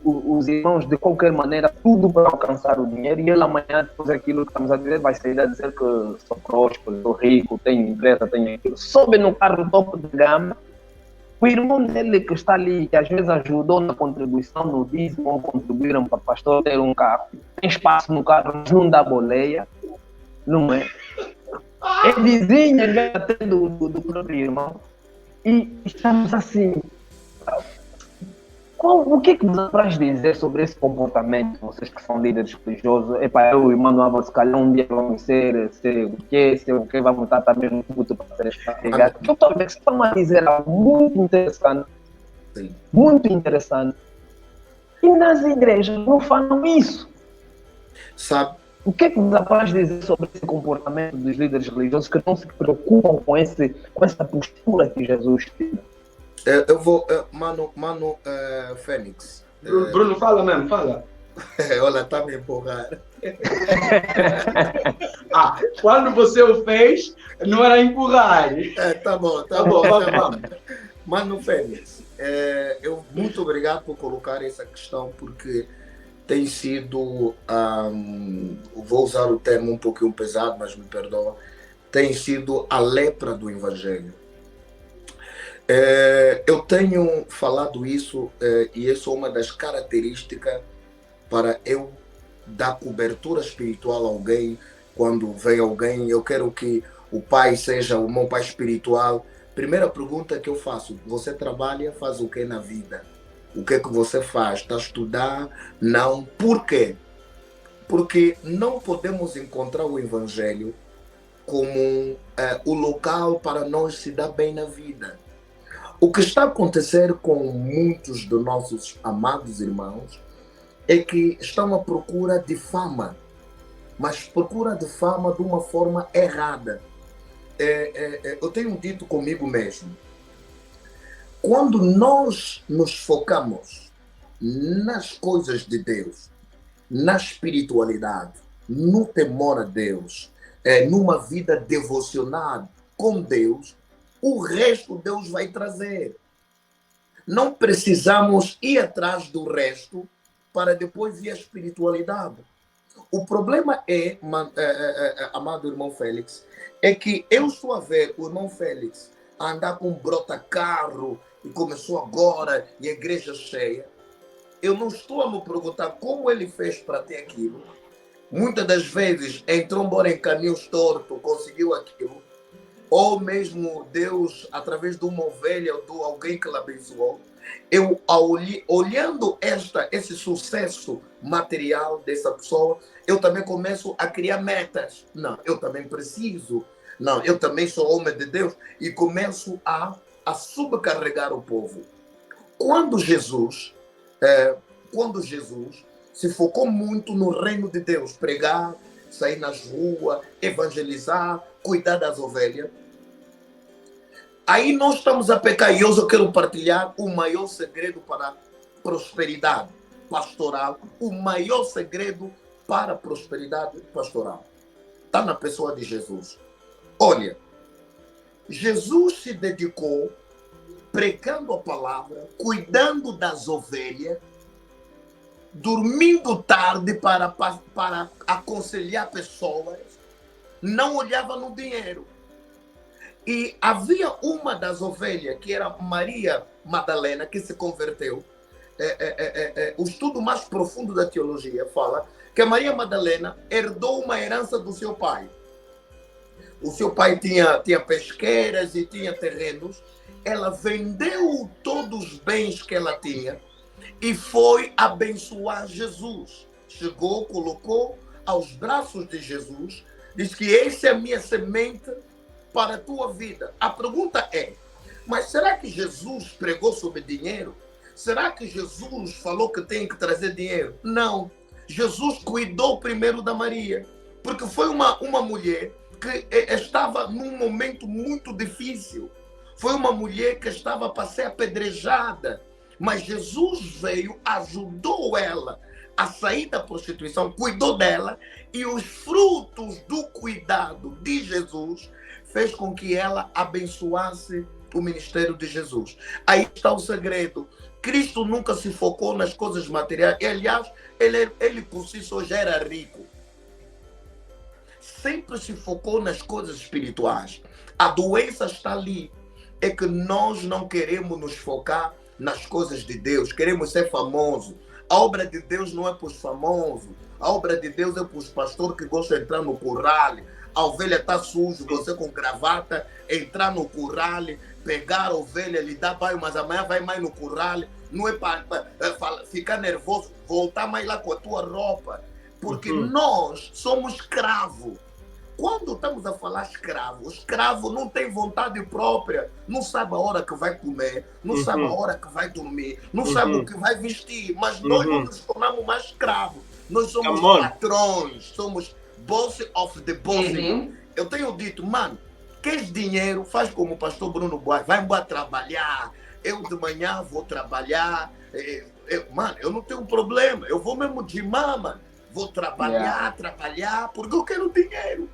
os irmãos de qualquer maneira, tudo para alcançar o dinheiro, e ele amanhã, depois aquilo que estamos a dizer, vai sair a dizer que sou próspero, sou rico, tenho empresa, tenho aquilo. Sobe no carro topo de gama, o irmão dele que está ali, que às vezes ajudou na contribuição no dízimo, ou contribuíram para o pastor ter um carro, tem espaço no carro, mas não dá boleia, não é? É vizinho até do próprio irmão, e estamos assim. O que é que nos apraz dizer sobre esse comportamento? Vocês que são líderes religiosos, eu e o Mano Álvaro, se calhar um dia vamos ser o que vamos estar também no culto para ser escarregado. Que eu estou a dizer algo muito interessante. Sim. Muito interessante. E nas igrejas não falam isso. Sabe? O que é que nos apraz dizer sobre esse comportamento dos líderes religiosos que não se preocupam com essa postura que Jesus teve? Eu vou, Mano Fênix. Bruno, fala mesmo, fala. Olha, está me empurrar. Quando você o fez, não era empurrar. Tá bom, vamos. Mano Fênix, eu muito obrigado por colocar essa questão, porque tem sido, vou usar o termo um pouquinho pesado, mas me perdoa, tem sido a lepra do Evangelho. Eu tenho falado isso e isso é uma das características para eu dar cobertura espiritual a alguém. Quando vem alguém, eu quero que o pai seja o meu pai espiritual. Primeira pergunta que eu faço: você trabalha, faz o que na vida? O que é que você faz? Está a estudar? Não. Por quê? Porque não podemos encontrar o Evangelho como o local para nós se dar bem na vida. O que está a acontecer com muitos dos nossos amados irmãos é que estão à procura de fama, mas procura de fama de uma forma errada. Eu tenho dito comigo mesmo, quando nós nos focamos nas coisas de Deus, na espiritualidade, no temor a Deus, numa vida devocional com Deus, o resto Deus vai trazer. Não precisamos ir atrás do resto para depois vir a espiritualidade. O problema amado irmão Félix, é que eu estou a ver o irmão Félix andar com um brota-carro e começou agora e a igreja cheia. Eu não estou a me perguntar como ele fez para ter aquilo. Muitas das vezes entrou embora em caminhos tortos, conseguiu aquilo. Ou mesmo Deus, através de uma ovelha ou de alguém que ele abençoou. Eu, olhando esse sucesso material dessa pessoa, eu também começo a criar metas. Não, eu também preciso. Não, eu também sou homem de Deus. E começo a subcarregar o povo. Quando Jesus se focou muito no reino de Deus, pregar, sair nas ruas, evangelizar, cuidar das ovelhas, aí nós estamos a pecar. E hoje eu quero partilhar o maior segredo para a prosperidade pastoral. O maior segredo para a prosperidade pastoral está na pessoa de Jesus. Olha, Jesus se dedicou pregando a palavra, cuidando das ovelhas, dormindo tarde para aconselhar pessoas, não olhava no dinheiro. E havia uma das ovelhas, que era Maria Madalena, que se converteu. O estudo mais profundo da teologia fala que a Maria Madalena herdou uma herança do seu pai. O seu pai tinha pesqueiras e tinha terrenos. Ela vendeu todos os bens que ela tinha e foi abençoar Jesus. Chegou, colocou aos braços de Jesus, diz que essa é a minha semente para a tua vida. A pergunta é, mas será que Jesus pregou sobre dinheiro? Será que Jesus falou que tem que trazer dinheiro? Não. Jesus cuidou primeiro da Maria, porque foi uma mulher que estava num momento muito difícil. Foi uma mulher que estava para ser apedrejada, mas Jesus veio, ajudou ela a sair da prostituição, cuidou dela, e os frutos do cuidado de Jesus fez com que ela abençoasse o ministério de Jesus. Aí está o segredo. Cristo nunca se focou nas coisas materiais. E, aliás, ele por si só já era rico. Sempre se focou nas coisas espirituais. A doença está ali. É que nós não queremos nos focar nas coisas de Deus. Queremos ser famosos. A obra de Deus não é para os famosos. A obra de Deus é para os pastores que gostam de entrar no curral. A ovelha está suja, você com gravata, entrar no curral, pegar a ovelha, lhe dar banho, mas amanhã vai mais no curral. não é para ficar nervoso, voltar mais lá com a tua roupa. Porque nós somos escravos. Quando estamos a falar escravo, o escravo não tem vontade própria, não sabe a hora que vai comer, não sabe a hora que vai dormir, não sabe o que vai vestir, mas nós não nos tornamos mais escravos. Nós somos patrões, somos boss of the boss. Eu tenho dito, mano, queres dinheiro? Faz como o pastor Bruno Boas, vai embora trabalhar, eu de manhã vou trabalhar, mano, eu não tenho problema, eu vou mesmo de mama, vou trabalhar, porque eu quero dinheiro.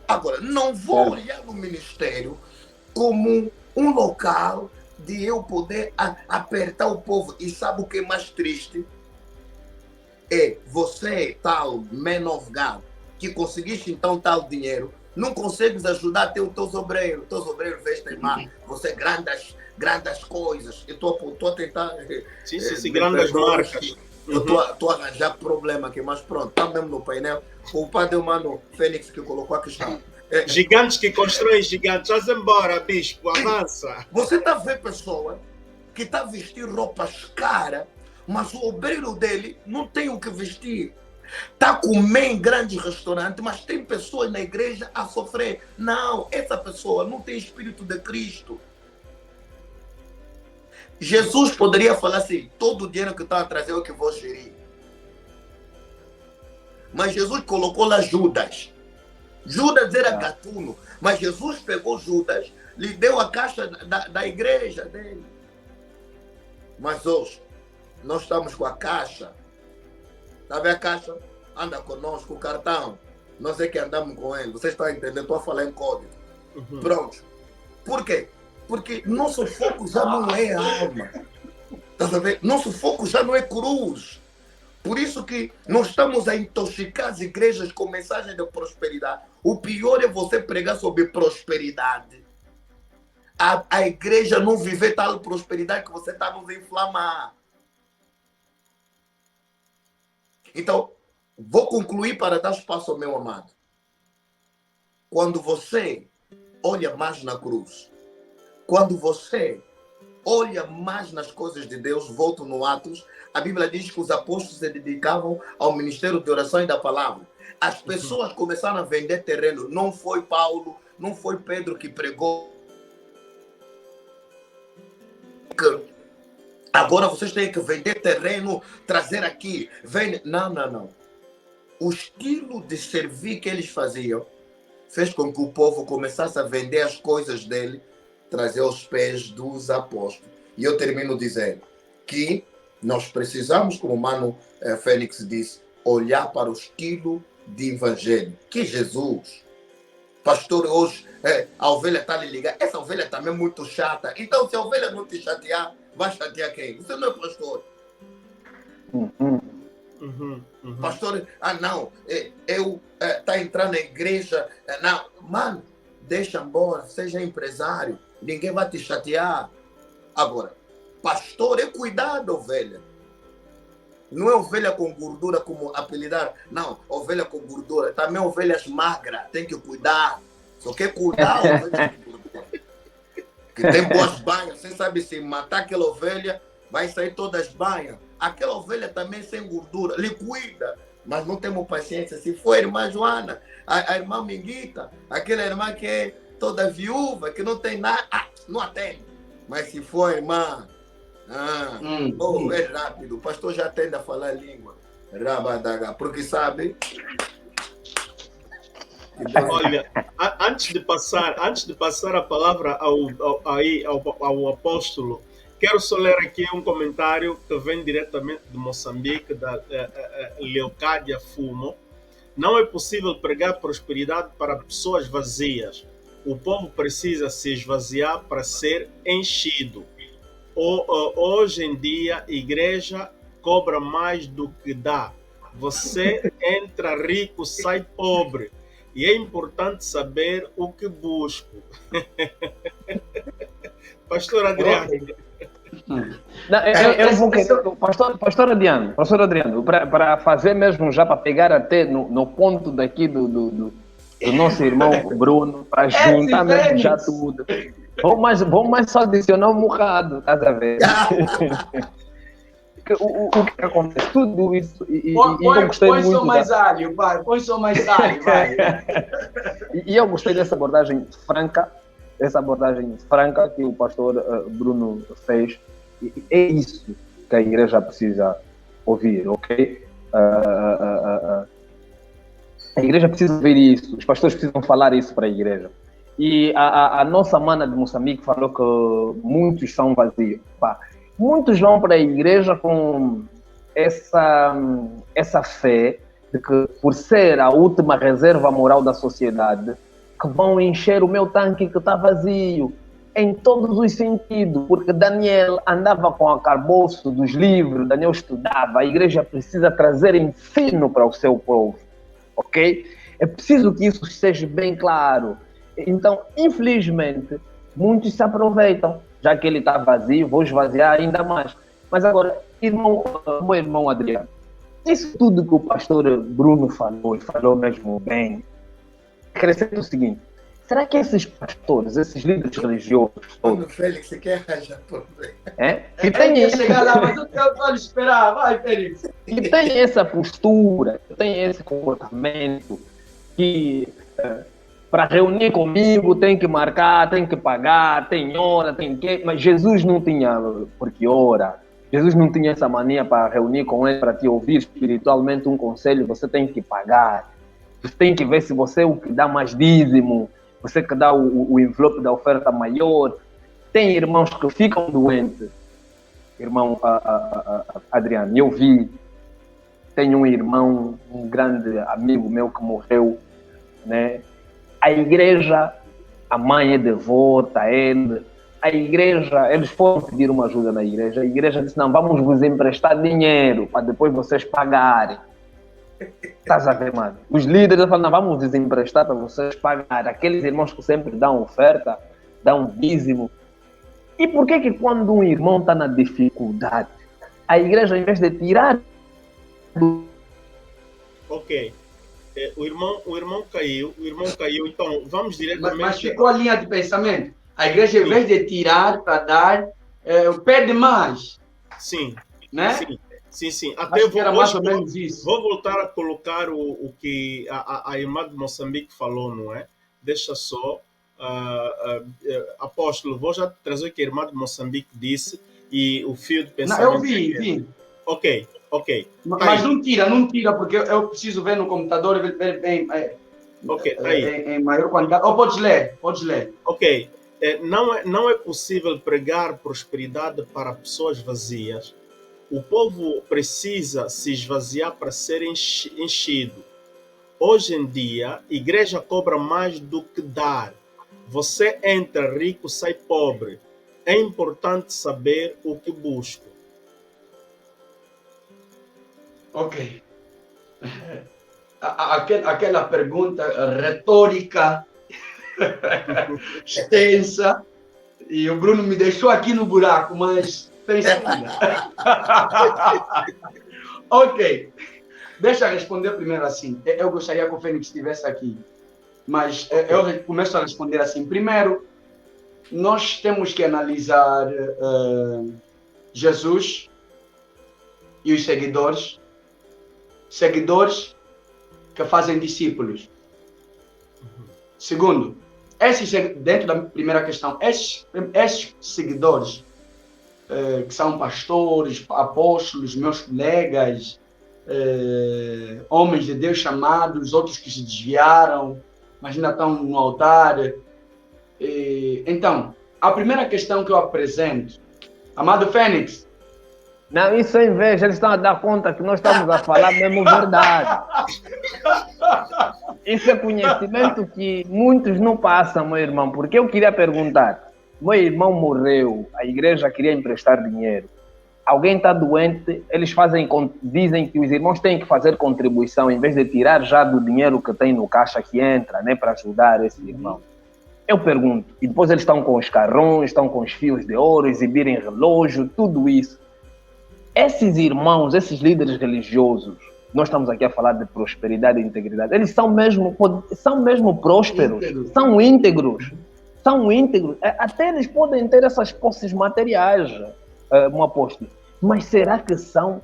Agora, não vou olhar no ministério como um local de eu poder apertar o povo. E sabe o que é mais triste? É você, tal man of God, que conseguiste então tal dinheiro, não consegues ajudar até os teus obreiros. Teus obreiros vestem mal. Você grandes coisas. Eu estou a tentar... Sim, grandes marcas. Eu estou a arranjar problema aqui, mas pronto, está mesmo no painel. O padre humano Fênix que colocou a questão. Gigantes que constroem gigantes. Vamos embora, bispo, avança. Você está a ver pessoa que está a vestir roupas caras, mas o obreiro dele não tem o que vestir. Está a comer em grandes restaurantes, mas tem pessoas na igreja a sofrer. Não, essa pessoa não tem espírito de Cristo. Jesus poderia falar assim, todo o dinheiro que está a trazer é o que vou gerir. Mas Jesus colocou lá Judas. Judas era gatuno, mas Jesus pegou Judas, lhe deu a caixa da igreja dele. Mas hoje, nós estamos com a caixa. Sabe a caixa? Anda conosco, o cartão. Nós é que andamos com ele. Vocês estão entendendo? Estou a falar em código. Pronto. Por quê? Porque nosso foco já não é alma. Tá sabendo? Nosso foco já não é cruz. Por isso que nós estamos a intoxicar as igrejas com mensagens de prosperidade. O pior é você pregar sobre prosperidade. A igreja não viver tal prosperidade que você está nos inflamar. Então, vou concluir para dar espaço ao meu amado. Quando você olha mais na cruz, quando você olha mais nas coisas de Deus, volto no Atos, a Bíblia diz que os apóstolos se dedicavam ao ministério de oração e da palavra. As pessoas começaram a vender terreno. Não foi Paulo, não foi Pedro que pregou. Agora vocês têm que vender terreno, trazer aqui. Não. O estilo de servir que eles faziam fez com que o povo começasse a vender as coisas dele, trazer aos pés dos apóstolos. E eu termino dizendo que nós precisamos, como o mano Fênix disse, olhar para o estilo de evangelho. Que Jesus, pastor, hoje a ovelha está lhe ligando. Essa ovelha também é muito chata. Então, se a ovelha não te chatear, vai chatear quem? Você não é pastor. Pastor, não, eu tá entrando na igreja. Não, mano, deixa embora, seja empresário. Ninguém vai te chatear. Agora, pastor, é cuidar da ovelha. Não é ovelha com gordura como apelidar. Não, ovelha com gordura. Também ovelhas magras. Tem que cuidar. Só quer cuidar ovelha com gordura. Que tem boas banhas. Você sabe, se matar aquela ovelha, vai sair todas as banhas. Aquela ovelha também sem gordura. Lhe cuida. Mas não temos paciência. Se for a irmã Joana, a irmã Minguita, aquela irmã que é toda viúva, que não tem nada, não atende. Mas se for a irmã, é rápido. O pastor já tende a falar língua. Rabadaga, porque sabe. Olha, antes de passar a palavra ao apóstolo, quero só ler aqui um comentário que vem diretamente de Moçambique, da Leocádia Fumo. Não é possível pregar prosperidade para pessoas vazias. O povo precisa se esvaziar para ser enchido. Hoje em dia, a igreja cobra mais do que dá. Você entra rico, sai pobre. E é importante saber o que busco. Pastor Adriano. Não, eu vou querer, pastor Adriano, para fazer mesmo já, para pegar até no ponto daqui do nosso irmão Bruno para juntar mesmo já tudo. Vou mais só adicionar um bocado, estás a ver? O que acontece? Tudo isso. Eu gostei põe muito só mais alho, vai. Põe só mais alho, vai. E eu gostei dessa abordagem franca que o pastor Bruno fez. E é isso que a igreja precisa ouvir, ok? A igreja precisa ouvir isso, os pastores precisam falar isso para a igreja. E a nossa mana de Moçambique falou que muitos são vazios. Pá, muitos vão para a igreja com essa fé de que, por ser a última reserva moral da sociedade, que vão encher o meu tanque que está vazio, em todos os sentidos, porque Daniel andava com a calboço dos livros, Daniel estudava, a igreja precisa trazer ensino para o seu povo, ok? É preciso que isso esteja bem claro. Então, infelizmente, muitos se aproveitam, já que ele está vazio, vou esvaziar ainda mais. Mas agora, meu irmão Adriano, isso tudo que o pastor Bruno falou, e falou mesmo bem, acrescenta o seguinte: será que esses pastores, esses líderes religiosos todos... Félix, você quer arranjar problema? Que tem chegar lá, mas eu quero esperar, vai, Félix. Que tem essa postura, que tem esse comportamento, que para reunir comigo tem que marcar, tem que pagar, tem hora, tem que... Mas Jesus não tinha porque hora. Jesus não tinha essa mania para reunir com ele, para te ouvir espiritualmente um conselho. Você tem que pagar. Você tem que ver se você é o que dá mais dízimo, você que dá o envelope da oferta maior. Tem irmãos que ficam doentes. Irmão Adriano, eu vi. Tenho um irmão, um grande amigo meu que morreu, né? A igreja, a mãe é devota a ele. A igreja, eles foram pedir uma ajuda na igreja. A igreja disse: não, vamos vos emprestar dinheiro para depois vocês pagarem. Estás a ver, mano? Os líderes falam: não, vamos desemprestar para vocês pagarem. Aqueles irmãos que sempre dão oferta, dão dízimo. E por que quando um irmão está na dificuldade, a igreja, em vez de tirar do... Ok. O irmão caiu, então vamos diretamente... Mas ficou a linha de pensamento. A igreja, em vez de tirar para dar, pede mais. Sim, né? Sim. Até era mais ou menos isso. Vou voltar a colocar o que a irmã de Moçambique falou, não é? Deixa só. Apóstolo, vou já trazer o que a irmã de Moçambique disse e o fio de pensamento. Não, eu vi. Ok. Mas não tira, porque eu preciso ver no computador e ver bem em maior quantidade. Ou podes ler. Ok. Não é possível pregar prosperidade para pessoas vazias. O povo precisa se esvaziar para ser enchido. Hoje em dia, a igreja cobra mais do que dar. Você entra rico, sai pobre. É importante saber o que busco. Ok. Aquela pergunta retórica, extensa, e o Bruno me deixou aqui no buraco, mas pensa. Ok. Deixa eu responder primeiro assim. Eu gostaria que o Fênix estivesse aqui, mas eu começo a responder assim. Primeiro, nós temos que analisar Jesus e os seguidores que fazem discípulos. Segundo, dentro da primeira questão, esses seguidores que são pastores, apóstolos, meus colegas, homens de Deus chamados, outros que se desviaram, mas ainda estão no altar. Então, a primeira questão que eu apresento, amado Fênix, não, isso é inveja, eles estão a dar conta que nós estamos a falar mesmo verdade. Isso é conhecimento que muitos não passam, meu irmão, porque eu queria perguntar, meu irmão morreu, a igreja queria emprestar dinheiro, alguém está doente, eles dizem que os irmãos têm que fazer contribuição, em vez de tirar já do dinheiro que tem no caixa que entra, né, para ajudar esse irmão. Eu pergunto, e depois eles estão com os carrões, estão com os fios de ouro, exibirem relógio, tudo isso. Esses irmãos, esses líderes religiosos, nós estamos aqui a falar de prosperidade e integridade. Eles são mesmo prósperos, são íntegros. Até eles podem ter essas posses materiais, um apóstolo. Mas será que são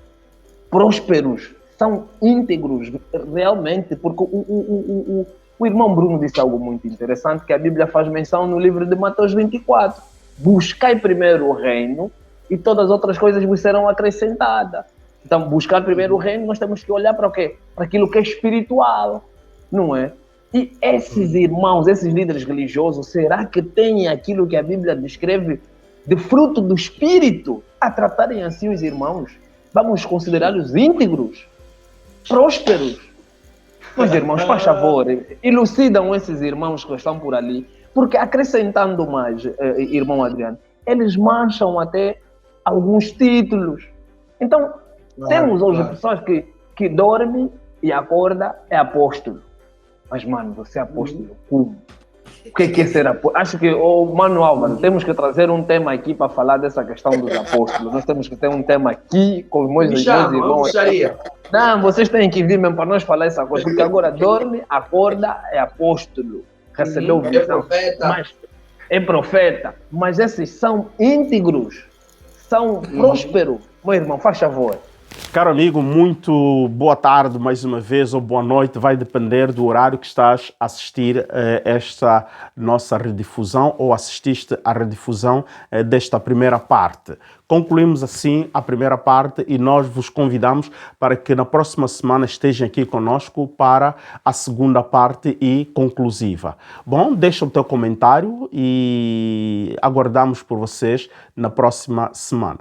prósperos? São íntegros realmente? Porque o irmão Bruno disse algo muito interessante que a Bíblia faz menção no livro de Mateus 24. Buscai primeiro o reino e todas as outras coisas vos serão acrescentadas. Então, buscar primeiro o reino, nós temos que olhar para o quê? Para aquilo que é espiritual, não é? E esses irmãos, esses líderes religiosos, será que têm aquilo que a Bíblia descreve de fruto do Espírito a tratarem assim os irmãos? Vamos considerá-los íntegros, prósperos? Meus irmãos, faz favor, elucidam esses irmãos que estão por ali, porque acrescentando mais, irmão Adriano, eles mancham até alguns títulos. Então, temos hoje pessoas que dormem e acordam, é apóstolo. Mas, mano, você é apóstolo como? O que é ser apóstolo? Acho que, Mano Álvaro, temos que trazer um tema aqui para falar dessa questão dos apóstolos. Nós temos que ter um tema aqui com os meus irmãos. Não, vocês têm que vir mesmo para nós falar essa coisa, porque agora dorme, acorda, é apóstolo. Recebeu visão. É profeta. Mas esses são íntegros, são prósperos. Meu irmão, faz favor. Caro amigo, muito boa tarde mais uma vez, ou boa noite, vai depender do horário que estás a assistir esta nossa redifusão ou assististe à redifusão desta primeira parte. Concluímos assim a primeira parte e nós vos convidamos para que na próxima semana estejam aqui conosco para a segunda parte e conclusiva. Bom, deixa o teu comentário e aguardamos por vocês na próxima semana.